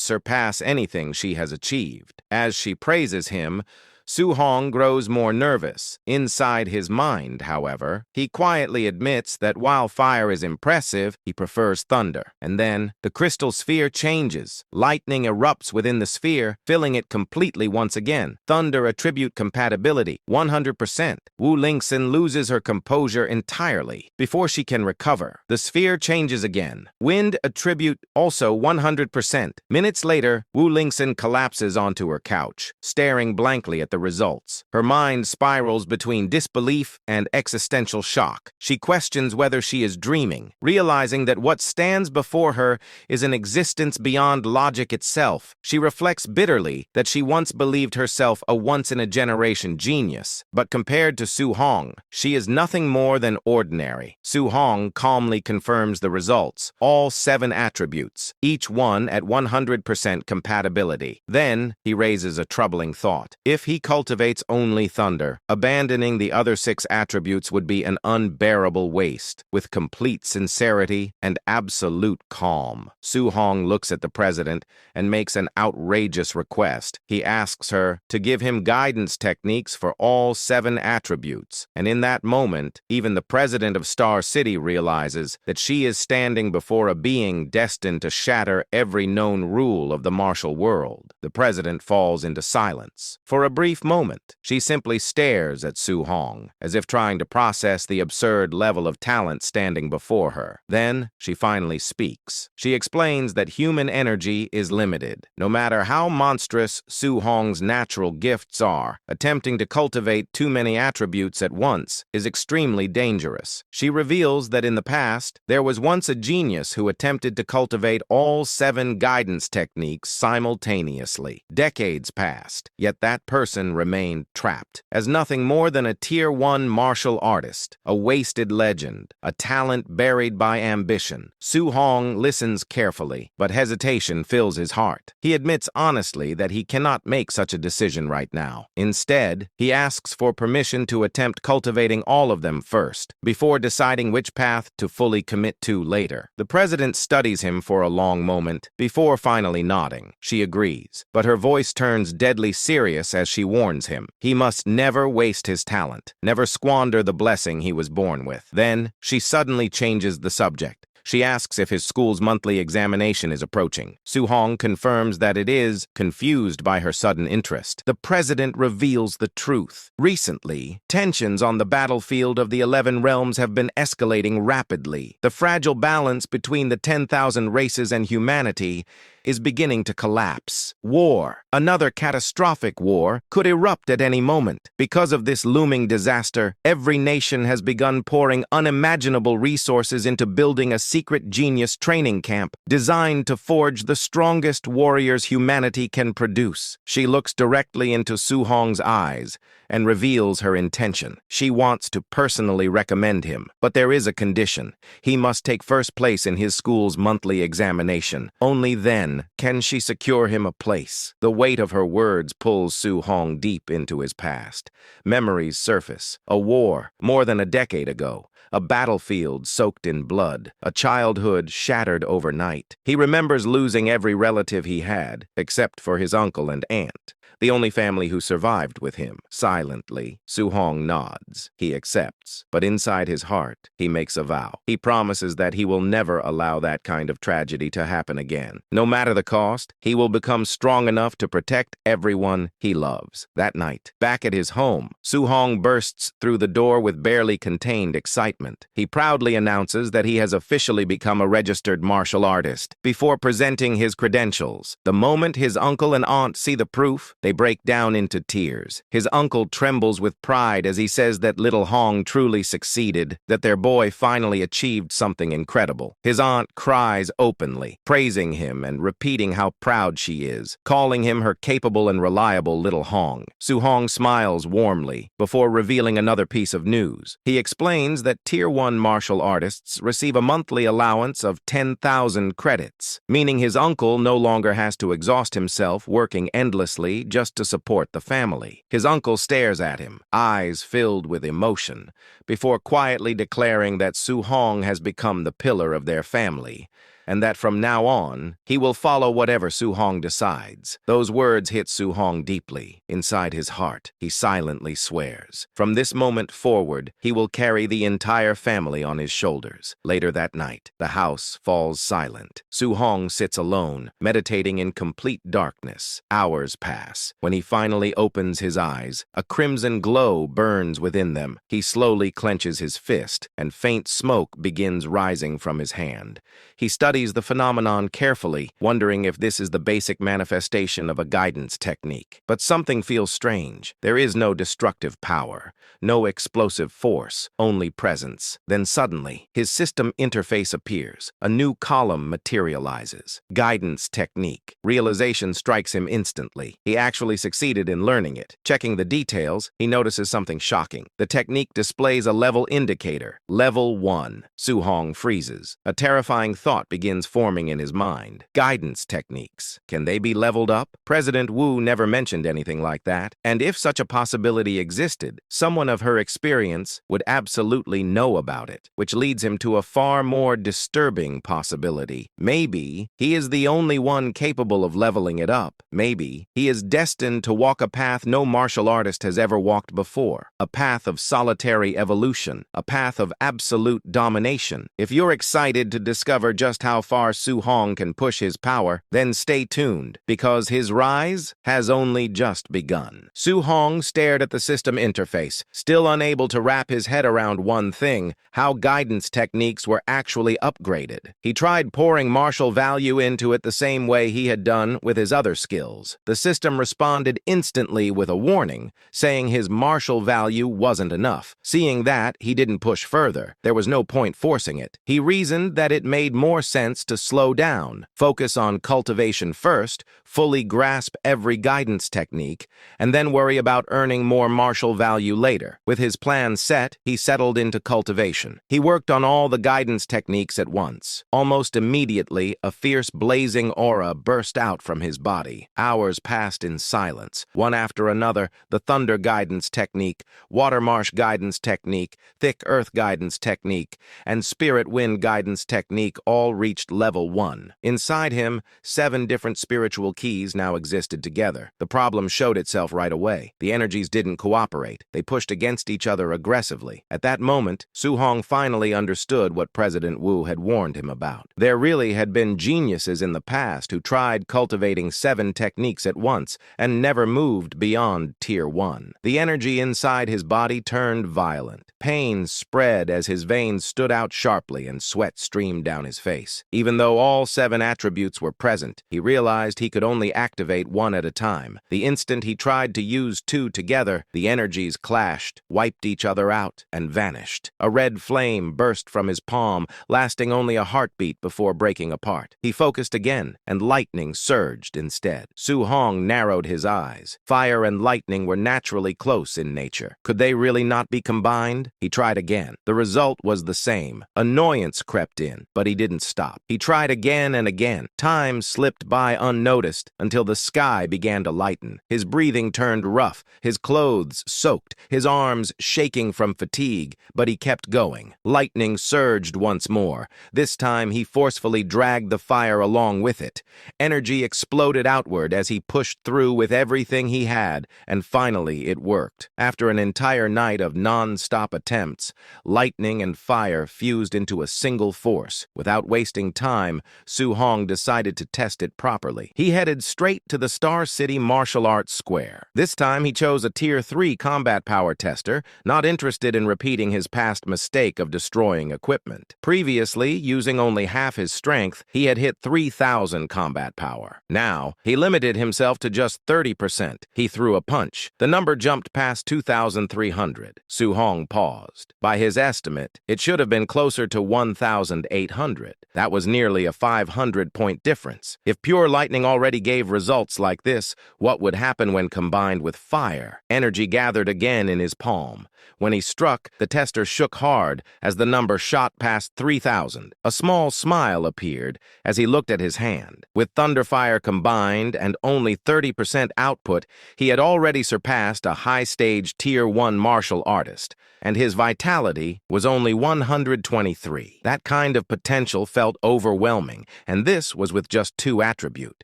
surpass anything she has achieved. As she praises him, Su-hong grows more nervous. Inside his mind, however, he quietly admits that while fire is impressive, he prefers thunder. And then, the crystal sphere changes. Lightning erupts within the sphere, filling it completely once again. Thunder attribute compatibility, 100%. Wu Lingxin loses her composure entirely. Before she can recover, the sphere changes again. Wind attribute also 100%. Minutes later, Wu Lingxin collapses onto her couch, staring blankly at the results. Her mind spirals between disbelief and existential shock. She questions whether she is dreaming, realizing that what stands before her is an existence beyond logic itself. She reflects bitterly that she once believed herself a once-in-a-generation genius, but compared to Su-hong, she is nothing more than ordinary. Su-hong calmly confirms the results, all 7 attributes, each one at 100% compatibility. Then, he raises a troubling thought. If he cultivates only thunder, abandoning the other 6 attributes would be an unbearable waste. With complete sincerity and absolute calm, Su-hong looks at the president and makes an outrageous request. He asks her to give him guidance techniques for all 7 attributes. And in that moment, even the president of Star City realizes that she is standing before a being destined to shatter every known rule of the martial world. The president falls into silence. For a brief moment, she simply stares at Su-hong, as if trying to process the absurd level of talent standing before her. Then, she finally speaks. She explains that human energy is limited. No matter how monstrous Su-hong's natural gifts are, attempting to cultivate too many attributes at once is extremely dangerous. She reveals that in the past, there was once a genius who attempted to cultivate all 7 guidance techniques simultaneously. Decades passed, yet that person remained trapped as nothing more than a Tier 1 martial artist, a wasted legend, a talent buried by ambition. Su-hong listens carefully, but hesitation fills his heart. He admits honestly that he cannot make such a decision right now. Instead, he asks for permission to attempt cultivating all of them first, before deciding which path to fully commit to later. The president studies him for a long moment, before finally nodding. She agrees, but her voice turns deadly serious as she warns him. He must never waste his talent, never squander the blessing he was born with. Then, she suddenly changes the subject. She asks if his school's monthly examination is approaching. Su-hong confirms that it is, confused by her sudden interest. The president reveals the truth. Recently, tensions on the battlefield of the 11 realms have been escalating rapidly. The fragile balance between the 10,000 races and humanity is beginning to collapse. War, another catastrophic war, could erupt at any moment. Because of this looming disaster, every nation has begun pouring unimaginable resources into building a secret genius training camp designed to forge the strongest warriors humanity can produce. She looks directly into Su-hong's eyes and reveals her intention. She wants to personally recommend him, but there is a condition. He must take first place in his school's monthly examination. Only then can she secure him a place. The weight of her words pulls Su-hong deep into his past. Memories surface. A war more than a decade ago. A battlefield soaked in blood, a childhood shattered overnight. He remembers losing every relative he had, except for his uncle and aunt, the only family who survived with him. Silently, Su-hong nods. He accepts, but inside his heart, he makes a vow. He promises that he will never allow that kind of tragedy to happen again. No matter the cost, he will become strong enough to protect everyone he loves. That night, back at his home, Su-hong bursts through the door with barely contained excitement. He proudly announces that he has officially become a registered martial artist. Before presenting his credentials, the moment his uncle and aunt see the proof, they break down into tears. His uncle trembles with pride as he says that little Hong truly succeeded, that their boy finally achieved something incredible. His aunt cries openly, praising him and repeating how proud she is, calling him her capable and reliable little Hong. Su-hong smiles warmly before revealing another piece of news. He explains that Tier 1 martial artists receive a monthly allowance of 10,000 credits, meaning his uncle no longer has to exhaust himself working endlessly just to support the family. His uncle stares at him, eyes filled with emotion, before quietly declaring that Su-hong has become the pillar of their family, and that from now on, he will follow whatever Su-hong decides. Those words hit Su-hong deeply. Inside his heart, he silently swears. From this moment forward, he will carry the entire family on his shoulders. Later that night, the house falls silent. Su-hong sits alone, meditating in complete darkness. Hours pass. When he finally opens his eyes, a crimson glow burns within them. He slowly clenches his fist, and faint smoke begins rising from his hand. He studies the phenomenon carefully, wondering if this is the basic manifestation of a guidance technique. But something feels strange. There is no destructive power, no explosive force, only presence. Then suddenly, his system interface appears. A new column materializes. Guidance technique. Realization strikes him instantly. He actually succeeded in learning it. Checking the details, he notices something shocking. The technique displays a level indicator. Level 1. Su-hong freezes. A terrifying thought begins forming in his mind. Guidance techniques. Can they be leveled up? President Wu never mentioned anything like that. And if such a possibility existed, someone of her experience would absolutely know about it, which leads him to a far more disturbing possibility. Maybe he is the only one capable of leveling it up. Maybe he is destined to walk a path no martial artist has ever walked before. A path of solitary evolution. A path of absolute domination. If you're excited to discover just how far Su-hong can push his power, then stay tuned, because his rise has only just begun. Su-hong stared at the system interface, still unable to wrap his head around one thing: how guidance techniques were actually upgraded. He tried pouring martial value into it the same way he had done with his other skills. The system responded instantly with a warning, saying his martial value wasn't enough. Seeing that, he didn't push further. There was no point forcing it. He reasoned that it made more sense to slow down, focus on cultivation first, fully grasp every guidance technique, and then worry about earning more martial value later. With his plan set, he settled into cultivation. He worked on all the guidance techniques at once. Almost immediately, a fierce blazing aura burst out from his body. Hours passed in silence. One after another, the thunder guidance technique, water marsh guidance technique, thick earth guidance technique, and spirit wind guidance technique all reached reached level 1. Inside him, 7 different spiritual keys now existed together. The problem showed itself right away. The energies didn't cooperate. They pushed against each other aggressively. At that moment, Su-hong finally understood what President Wu had warned him about. There really had been geniuses in the past who tried cultivating 7 techniques at once and never moved beyond Tier 1. The energy inside his body turned violent. Pain spread as his veins stood out sharply and sweat streamed down his face. Even though all 7 attributes were present, he realized he could only activate 1 at a time. The instant he tried to use 2 together, the energies clashed, wiped each other out, and vanished. A red flame burst from his palm, lasting only a heartbeat before breaking apart. He focused again, and lightning surged instead. Su-hong narrowed his eyes. Fire and lightning were naturally close in nature. Could they really not be combined? He tried again. The result was the same. Annoyance crept in, but he didn't stop. He tried again and again. Time slipped by unnoticed until the sky began to lighten. His breathing turned rough, his clothes soaked, his arms shaking from fatigue, but he kept going. Lightning surged once more. This time he forcefully dragged the fire along with it. Energy exploded outward as he pushed through with everything he had, and finally it worked. After an entire night of non-stop attempts, lightning and fire fused into a single force. Without wasting time, Su-hong decided to test it properly. He headed straight to the Star City Martial Arts Square. This time he chose a Tier 3 combat power tester, not interested in repeating his past mistake of destroying equipment. Previously, using only half his strength, he had hit 3,000 combat power. Now, he limited himself to just 30%. He threw a punch. The number jumped past 2,300. Su-hong paused. By his estimate, it should have been closer to 1,800. That was nearly a 500-point difference. If pure lightning already gave results like this, what would happen when combined with fire? Energy gathered again in his palm. When he struck, the tester shook hard as the number shot past 3,000. A small smile appeared as he looked at his hand. With Thunderfire combined and only 30% output, he had already surpassed a high-stage Tier 1 martial artist, and his vitality was only 123. That kind of potential felt overwhelming, and this was with just 2 attributes.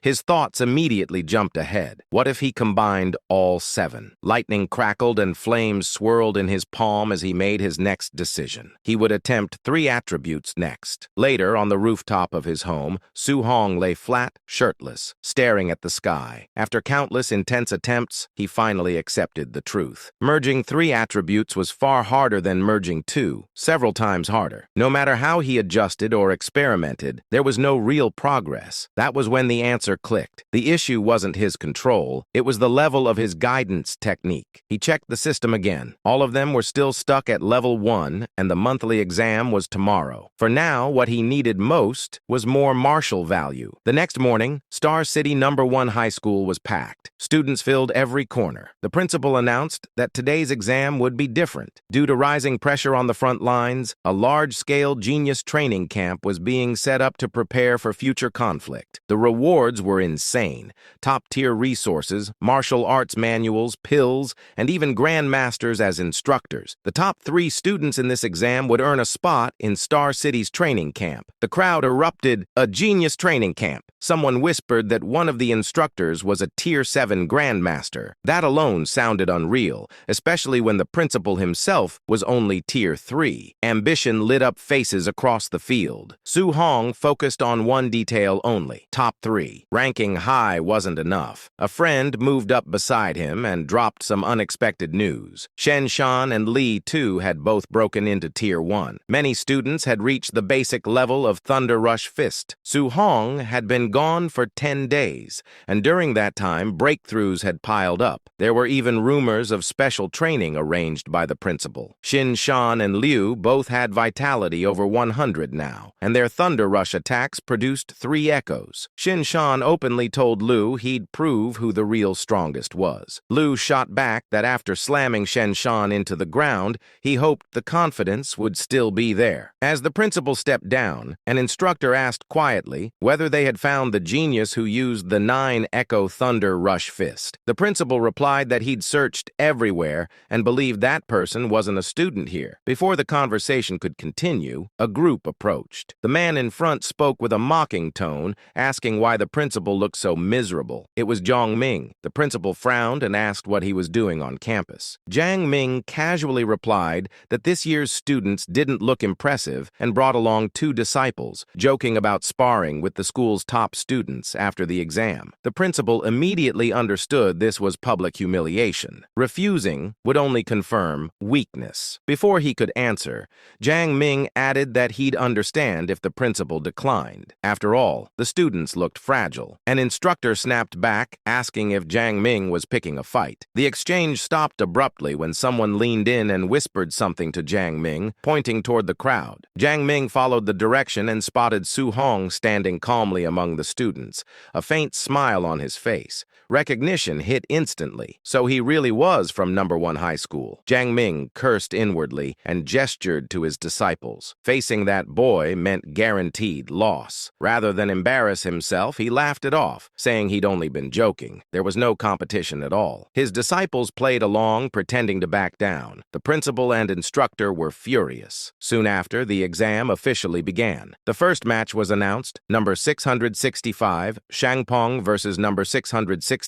His thoughts immediately jumped ahead. What if he combined all 7? Lightning crackled and flames swirled in his palm as he made his next decision. He would attempt 3 attributes next. Later, on the rooftop of his home, Su-hong lay flat, shirtless, staring at the sky. After countless intense attempts, he finally accepted the truth. Merging 3 attributes was far harder than merging 2, several times harder. No matter how he adjusted or experimented, there was no real progress. That was when the answer clicked. The issue wasn't his control, it was the level of his guidance technique. He checked the system again. All of them were still stuck at level 1, and the monthly exam was tomorrow. For now, what he needed most was more martial value. The next morning, Star City No. 1 High School was packed. Students filled every corner. The principal announced that today's exam would be different. Due to rising pressure on the front lines, a large-scale genius training camp was being set up to prepare for future conflict. The rewards were insane. Top-tier resources, martial arts manuals, pills, and even grandmasters as instructors. The top 3 students in this exam would earn a spot in Star City's training camp. The crowd erupted, "A genius training camp." Someone whispered that one of the instructors was a Tier 7 grandmaster. That alone sounded unreal, especially when the principal himself was only Tier 3. Ambition lit up faces across the field. Su-hong focused on one detail only: top 3. Ranking high wasn't enough. A friend moved up beside him and dropped some unexpected news. Shen Shan and Li, too, had both broken into Tier 1. Many students had reached the basic level of Thunder Rush Fist. Su-hong had been gone for 10 days, and during that time, breakthroughs had piled up. There were even rumors of special training arranged by the principal. Shin Shan and Liu both had vitality over 100 now, and their Thunder Rush attacks produced 3 echoes. Shin Shan openly told Liu he'd prove who the real strongest was. Liu shot back that after slamming Shen Shan into the ground, he hoped the confidence would still be there. As the principal stepped down, an instructor asked quietly whether they had found the genius who used the 9 Echo Thunder Rush Fist. The principal replied that he'd searched everywhere and believed that person person wasn't a student here. Before the conversation could continue, a group approached. The man in front spoke with a mocking tone, asking why the principal looked so miserable. It was Jiang Ming. The principal frowned and asked what he was doing on campus. Jiang Ming casually replied that this year's students didn't look impressive and brought along 2 disciples, joking about sparring with the school's top students after the exam. The principal immediately understood this was public humiliation. Refusing would only confirm weakness. Before he could answer, Jiang Ming added that he'd understand if the principal declined. After all, the students looked fragile. An instructor snapped back, asking if Jiang Ming was picking a fight. The exchange stopped abruptly when someone leaned in and whispered something to Jiang Ming, pointing toward the crowd. Jiang Ming followed the direction and spotted Su Hong standing calmly among the students, a faint smile on his face. Recognition hit instantly. So he really was from number 1 high school. Jiang Ming cursed inwardly and gestured to his disciples. Facing that boy meant guaranteed loss. Rather than embarrass himself, he laughed it off, saying he'd only been joking. There was no competition at all. His disciples played along, pretending to back down. The principal and instructor were furious. Soon after, the exam officially began. The first match was announced: number 665, Shangpong versus number 666,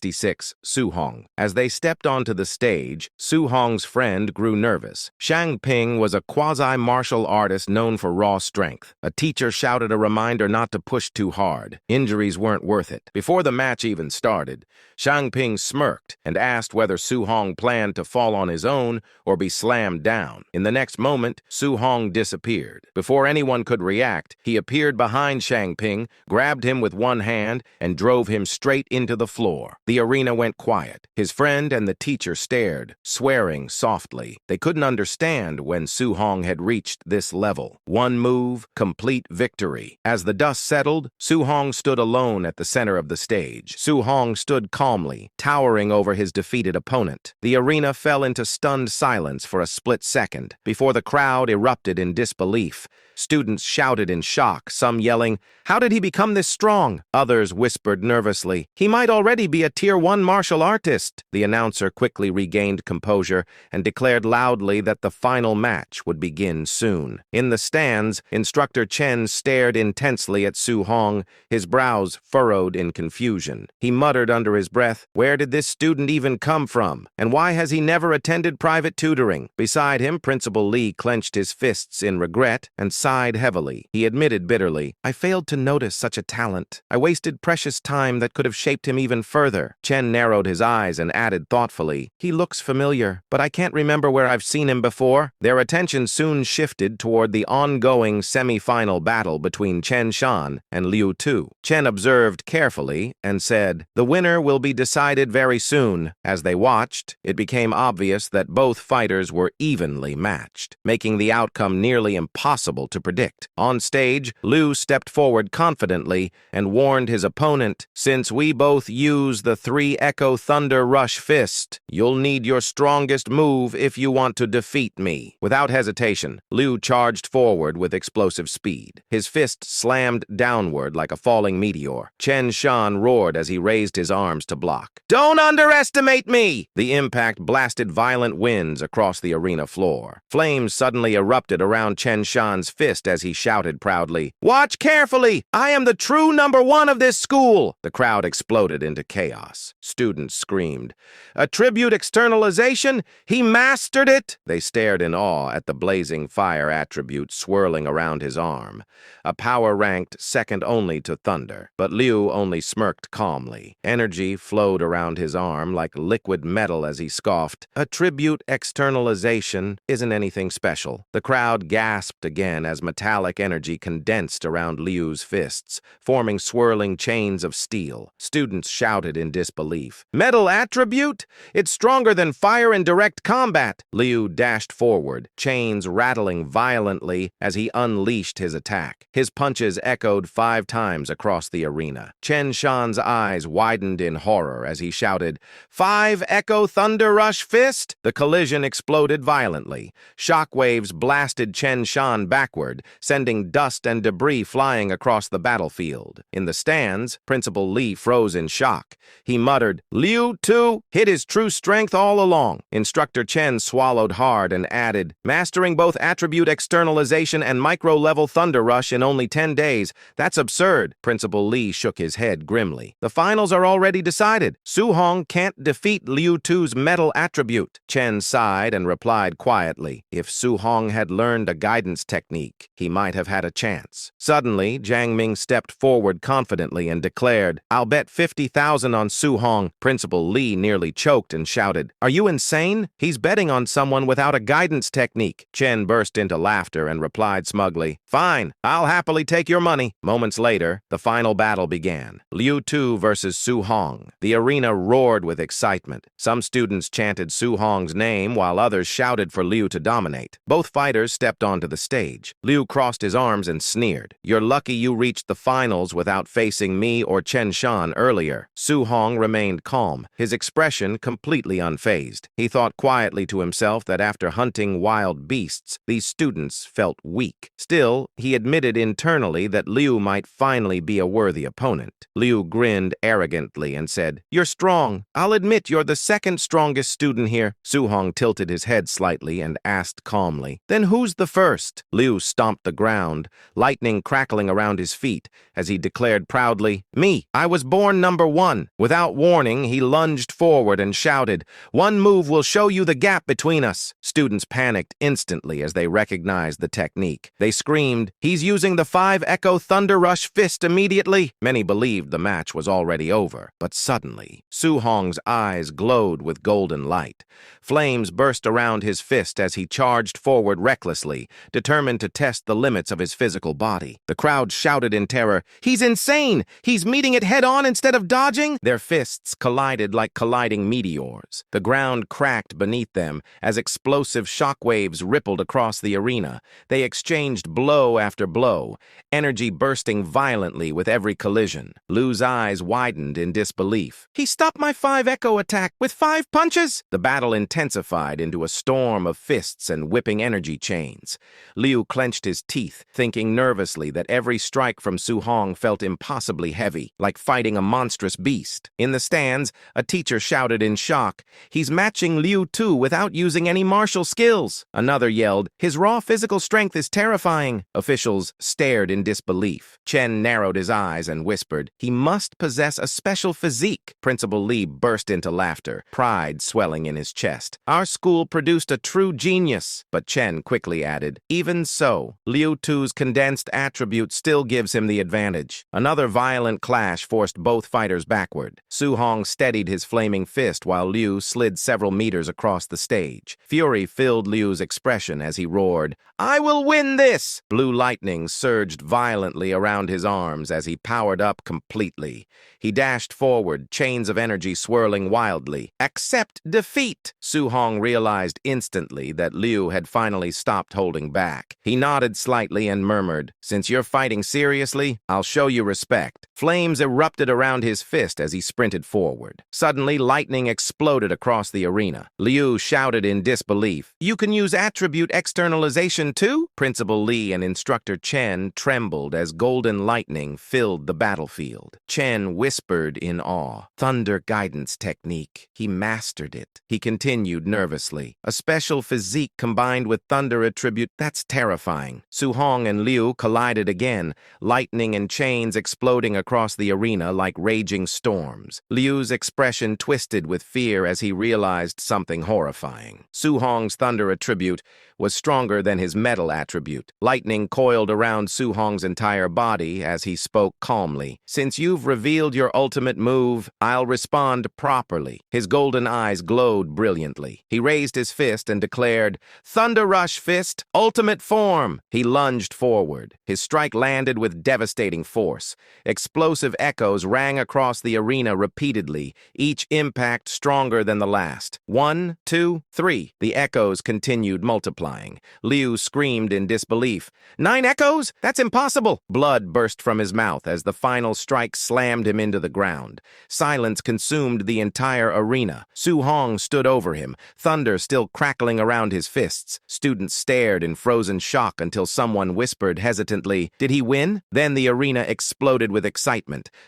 Su Hong. As they stepped onto the stage, Su Hong's friend grew nervous. Shang Ping was a quasi-martial artist known for raw strength. A teacher shouted a reminder not to push too hard. Injuries weren't worth it. Before the match even started, Shang Ping smirked and asked whether Su Hong planned to fall on his own or be slammed down. In the next moment, Su Hong disappeared. Before anyone could react, he appeared behind Shang Ping, grabbed him with one hand, and drove him straight into the floor. The arena went quiet. His friend and the teacher stared, swearing softly. They couldn't understand when Su Hong had reached this level. One move, complete victory. As the dust settled, Su Hong stood alone at the center of the stage. Su Hong stood calmly, towering over his defeated opponent. The arena fell into stunned silence for a split second, before the crowd erupted in disbelief. Students shouted in shock, some yelling, "How did he become this strong?" Others whispered nervously, "He might already be a Tier 1 martial artist." The announcer quickly regained composure and declared loudly that the final match would begin soon. In the stands, Instructor Chen stared intensely at Su Hong, his brows furrowed in confusion. He muttered under his breath, "Where did this student even come from? And why has he never attended private tutoring?" Beside him, Principal Lee clenched his fists in regret and sighed heavily. He admitted bitterly, "I failed to notice such a talent. I wasted precious time that could have shaped him even further." Chen narrowed his eyes and added thoughtfully, "He looks familiar, but I can't remember where I've seen him before." Their attention soon shifted toward the ongoing semi-final battle between Chen Shan and Liu Tu. Chen observed carefully and said, "The winner will be decided very soon." As they watched, it became obvious that both fighters were evenly matched, making the outcome nearly impossible to predict. On stage, Liu stepped forward confidently and warned his opponent, "Since we both use the 3 Echo Thunder Rush Fist, you'll need your strongest move if you want to defeat me." Without hesitation, Liu charged forward with explosive speed. His fist slammed downward like a falling meteor. Chen Shan roared as he raised his arms to block. "Don't underestimate me!" The impact blasted violent winds across the arena floor. Flames suddenly erupted around Chen Shan's fist as he shouted proudly, "Watch carefully! I am the true number 1 of this school!" The crowd exploded into chaos. Students screamed, "Attribute externalization? He mastered it!" They stared in awe at the blazing fire attribute swirling around his arm, a power ranked second only to thunder. But Liu only smirked calmly. Energy flowed around his arm like liquid metal as he scoffed, "Attribute externalization isn't anything special." The crowd gasped again as metallic energy condensed around Liu's fists, forming swirling chains of steel. Students shouted in disbelief. "Metal attribute? It's stronger than fire in direct combat!" Liu dashed forward, chains rattling violently as he unleashed his attack. His punches echoed 5 times across the arena. Chen Shan's eyes widened in horror as he shouted, "5 Echo Thunder Rush Fist!" The collision exploded violently. Shockwaves blasted Chen Shan backward forward, sending dust and debris flying across the battlefield. In the stands, Principal Lee froze in shock. He muttered, "Liu Tu hid his true strength all along." Instructor Chen swallowed hard and added, "Mastering both attribute externalization and micro-level thunder rush in only 10 days. That's absurd." Principal Lee shook his head grimly. "The finals are already decided. Su Hong can't defeat Liu Tu's metal attribute." Chen sighed and replied quietly, "If Su Hong had learned a guidance technique, he might have had a chance." Suddenly, Jiang Ming stepped forward confidently and declared, "I'll bet 50,000 on Su Hong." Principal Lee nearly choked and shouted, "Are you insane? He's betting on someone without a guidance technique." Chen burst into laughter and replied smugly, "Fine, I'll happily take your money." Moments later, the final battle began. Liu Tu versus Su Hong. The arena roared with excitement. Some students chanted Su Hong's name while others shouted for Liu to dominate. Both fighters stepped onto the stage. Liu crossed his arms and sneered, "You're lucky you reached the finals without facing me or Chen Shan earlier." Su Hong remained calm, his expression completely unfazed. He thought quietly to himself that after hunting wild beasts, these students felt weak. Still, he admitted internally that Liu might finally be a worthy opponent. Liu grinned arrogantly and said, "You're strong. I'll admit you're the second strongest student here." Su Hong tilted his head slightly and asked calmly, "Then who's the first?" Liu stomped the ground, lightning crackling around his feet, as he declared proudly, "Me, I was born number 1. Without warning, he lunged forward and shouted, "One move will show you the gap between us." Students panicked instantly as they recognized the technique. They screamed, "He's using the 5 Echo Thunder Rush fist immediately." Many believed the match was already over, but suddenly, Su Hong's eyes glowed with golden light. Flames burst around his fist as he charged forward recklessly, determined to test the limits of his physical body. The crowd shouted in terror, "He's insane! He's meeting it head-on instead of dodging!" Their fists collided like colliding meteors. The ground cracked beneath them as explosive shockwaves rippled across the arena. They exchanged blow after blow, energy bursting violently with every collision. Liu's eyes widened in disbelief. "He stopped my 5 Echo attack with 5 punches!" The battle intensified into a storm of fists and whipping energy chains. Liu clenched his teeth, thinking nervously that every strike from Su Hong felt impossibly heavy, like fighting a monstrous beast. In the stands, a teacher shouted in shock, "He's matching Liu Tu without using any martial skills." Another yelled, "His raw physical strength is terrifying." Officials stared in disbelief. Chen narrowed his eyes and whispered, "He must possess a special physique." Principal Lee burst into laughter, pride swelling in his chest. "Our school produced a true genius." But Chen quickly added, "Even so, Liu Tu's condensed attribute still gives him the advantage." Another violent clash forced both fighters backward. Su Hong steadied his flaming fist while Liu slid several meters across the stage. Fury filled Liu's expression as he roared, "I will win this!" Blue lightning surged violently around his arms as he powered up completely. He dashed forward, chains of energy swirling wildly. "Accept defeat!" Su Hong realized instantly that Liu had finally stopped holding back. He nodded slightly and murmured, "Since you're fighting seriously, I'll show you respect." Flames erupted around his fist as he sprinted forward. Suddenly, lightning exploded across the arena. Liu shouted in disbelief, "You can use attribute externalization too?" Principal Lee and Instructor Chen trembled as golden lightning filled the battlefield. Chen whispered in awe, "Thunder guidance technique. He mastered it." He continued nervously, "A special physique combined with thunder attribute, that's terrifying." Su Hong and Liu collided again, lightning and chains exploding across the arena like raging storms. Liu's expression twisted with fear as he realized something horrifying. Su Hong's thunder attribute was stronger than his metal attribute. Lightning coiled around Su Hong's entire body as he spoke calmly. "Since you've revealed your ultimate move, I'll respond properly." His golden eyes glowed brilliantly. He raised his fist and declared, "Thunder Rush Fist, ultimate form." He lunged forward. His strike landed with devastating force, exploding Explosive echoes rang across the arena repeatedly, each impact stronger than the last. 1, 2, 3. The echoes continued multiplying. Liu screamed in disbelief. 9 echoes? That's impossible! Blood burst from his mouth as the final strike slammed him into the ground. Silence consumed the entire arena. Su Hong stood over him, thunder still crackling around his fists. Students stared in frozen shock until someone whispered hesitantly, "Did he win?" Then the arena exploded with excitement.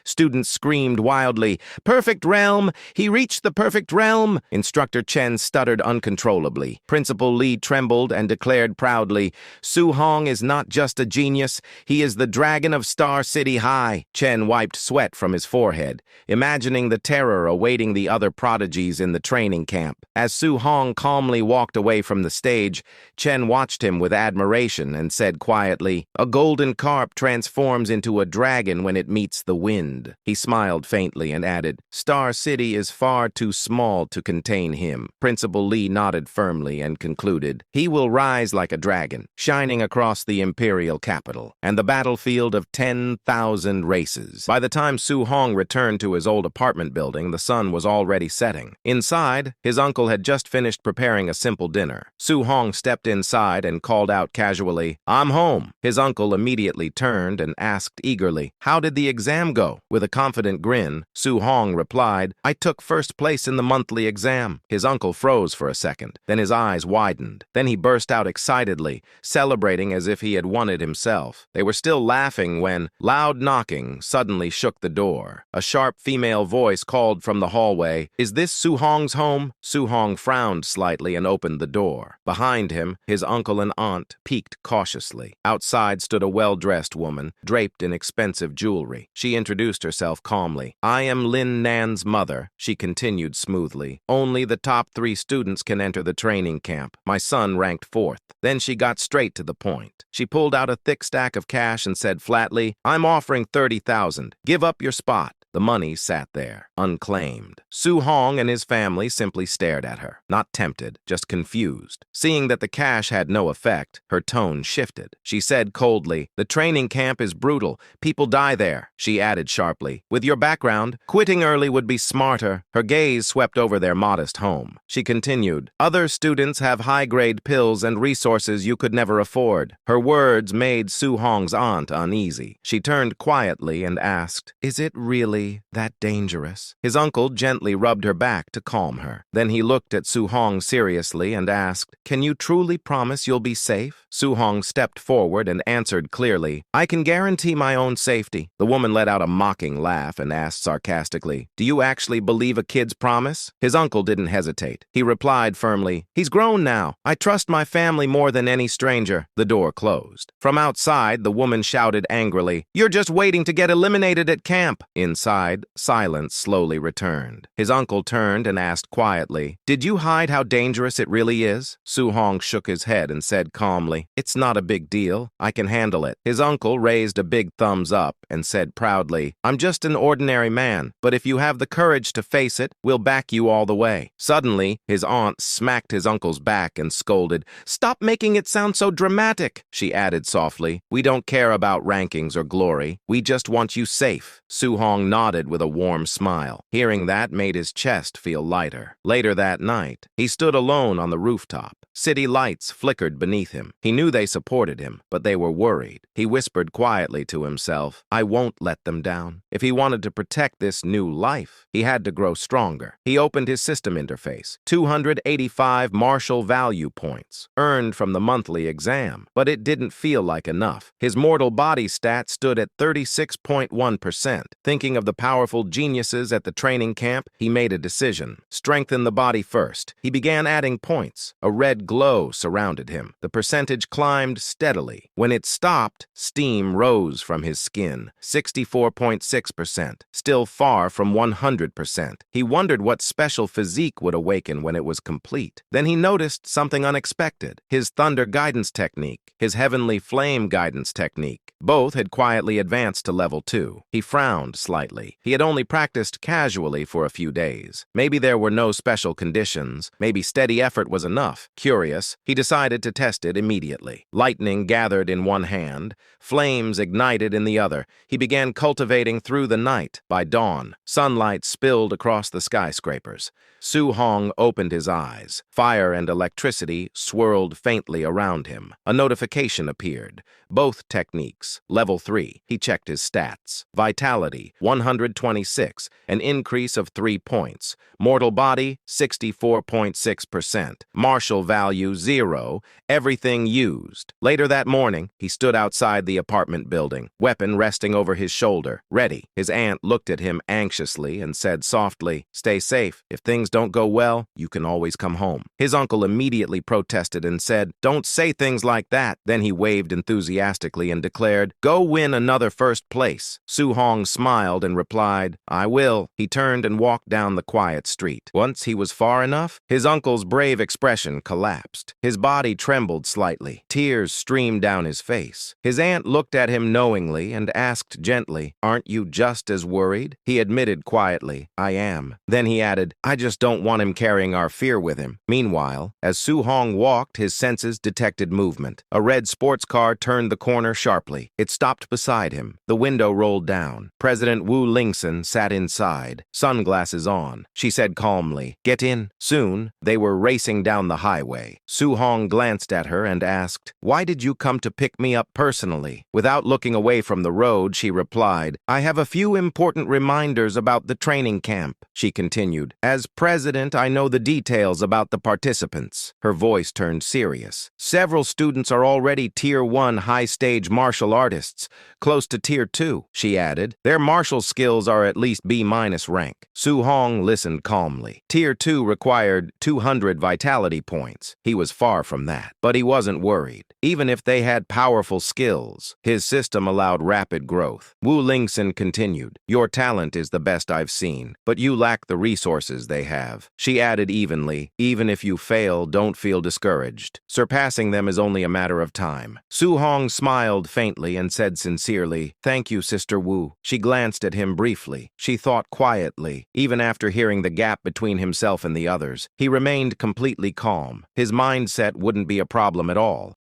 Students screamed wildly, "Perfect realm! He reached the perfect realm!" Instructor Chen stuttered uncontrollably. Principal Li trembled and declared proudly, "Su Hong is not just a genius, he is the dragon of Star City High." Chen wiped sweat from his forehead, imagining the terror awaiting the other prodigies in the training camp. As Su Hong calmly walked away from the stage, Chen watched him with admiration and said quietly, "A golden carp transforms into a dragon when it meets the wind." He smiled faintly and added, "Star City is far too small to contain him." Principal Li nodded firmly and concluded, "He will rise like a dragon, shining across the imperial capital and the battlefield of 10,000 races." By the time Su Hong returned to his old apartment building, the sun was already setting. Inside, his uncle had just finished preparing a simple dinner. Su Hong stepped inside and called out casually, "I'm home." His uncle immediately turned and asked eagerly, "How did the exam go?" With a confident grin, Su Hong replied, "I took first place in the monthly exam." His uncle froze for a second, then his eyes widened. Then he burst out excitedly, celebrating as if he had won it himself. They were still laughing when loud knocking suddenly shook the door. A sharp female voice called from the hallway, "Is this Su Hong's home?" Su Hong frowned slightly and opened the door. Behind him, his uncle and aunt peeked cautiously. Outside stood a well-dressed woman, draped in expensive jewelry. She introduced herself calmly. "I am Lin Nan's mother," she continued smoothly. "Only the top 3 students can enter the training camp. My son ranked 4th. Then she got straight to the point. She pulled out a thick stack of cash and said flatly, "I'm offering 30,000. Give up your spot." The money sat there, unclaimed. Su Hong and his family simply stared at her, not tempted, just confused. Seeing that the cash had no effect, her tone shifted. She said coldly, "The training camp is brutal. People die there." She added sharply, "With your background, quitting early would be smarter." Her gaze swept over their modest home. She continued, "Other students have high-grade pills and resources you could never afford." Her words made Su Hong's aunt uneasy. She turned quietly and asked, "Is it really that dangerous?" His uncle gently rubbed her back to calm her. Then he looked at Su Hong seriously and asked, "Can you truly promise you'll be safe?" Su Hong stepped forward and answered clearly, "I can guarantee my own safety." The woman let out a mocking laugh and asked sarcastically, "Do you actually believe a kid's promise?" His uncle didn't hesitate. He replied firmly, "He's grown now. I trust my family more than any stranger." The door closed. From outside, the woman shouted angrily, "You're just waiting to get eliminated at camp." Inside, silence slowly returned. His uncle turned and asked quietly, "Did you hide how dangerous it really is?" Su Hong shook his head and said calmly, "It's not a big deal. I can handle it." His uncle raised a big thumbs up and said proudly, "I'm just an ordinary man, but if you have the courage to face it, we'll back you all the way." Suddenly, his aunt smacked his uncle's back and scolded, "Stop making it sound so dramatic." She added softly, "We don't care about rankings or glory. We just want you safe." Su Hong nodded with a warm smile. Hearing that made his chest feel lighter. Later that night, he stood alone on the rooftop. City lights flickered beneath him. He knew they supported him, but they were worried. He whispered quietly to himself, "I won't let them down." If he wanted to protect this new life, he had to grow stronger. He opened his system interface. 285 martial value points, earned from the monthly exam. But it didn't feel like enough. His mortal body stat stood at 36.1%. Thinking of the powerful geniuses at the training camp, he made a decision. Strengthen the body first. He began adding points. A red glow surrounded him. The percentage climbed steadily. When it stopped, steam rose from his skin. 64.6%, still far from 100%. He wondered what special physique would awaken when it was complete. Then he noticed something unexpected. His thunder guidance technique, his heavenly flame guidance technique. Both had quietly advanced to level 2. He frowned slightly. confidently. He had only practiced casually for a few days. Maybe there were no special conditions. Maybe steady effort was enough. Curious, he decided to test it immediately. Lightning gathered in one hand, flames ignited in the other. He began cultivating through the night. By dawn, sunlight spilled across the skyscrapers. Su Hong opened his eyes. Fire and electricity swirled faintly around him. A notification appeared. Both techniques. Level 3. He checked his stats. Vitality, 126, an increase of 3 points. Mortal body, 64.6%. Martial value, 0. Everything used. Later that morning, he stood outside the apartment building, weapon resting over his shoulder, ready. His aunt looked at him anxiously and said softly, "Stay safe. If things don't go well, you can always come home." His uncle immediately protested and said, "Don't say things like that." Then he waved enthusiastically and declared, "Go win another first place." Su Hong smiled and replied, "I will." He turned and walked down the quiet street. Once he was far enough, his uncle's brave expression collapsed. His body trembled slightly. Tears streamed down his face. His aunt looked at him knowingly and asked gently, "Aren't you just as worried?" He admitted quietly, "I am." Then he added, "I just don't want him carrying our fear with him." Meanwhile, as Su Hong walked, his senses detected movement. A red sports car turned the corner sharply. It stopped beside him. The window rolled down. President Wu Lingson sat inside, sunglasses on. She said calmly, "Get in." Soon, they were racing down the highway. Su Hong glanced at her and asked, "Why did you come to pick me up personally?" Without looking away from the road, she replied, "I have a few important reminders about the training camp." She continued, "As president, I know the details about the participants." Her voice turned serious. "Several students are already Tier 1 high-stage martial artists, close to Tier 2, she added. Their martial skills are at least B- rank. Su Hong listened calmly. Tier 2 required 200 vitality points. He was far from that, but he wasn't worried. Even if they had powerful skills, his system allowed rapid growth. Wu Lingson continued, "Your talent is the best I've seen, but you lack the resources they have." She added evenly, "Even if you fail, don't feel discouraged. Surpassing them is only a matter of time." Su Hong smiled faintly and said sincerely, "Thank you, Sister Wu." She glanced at him briefly. She thought quietly. Even after hearing the gap between himself and the others, he remained completely calm. His mindset wouldn't be a problem at all.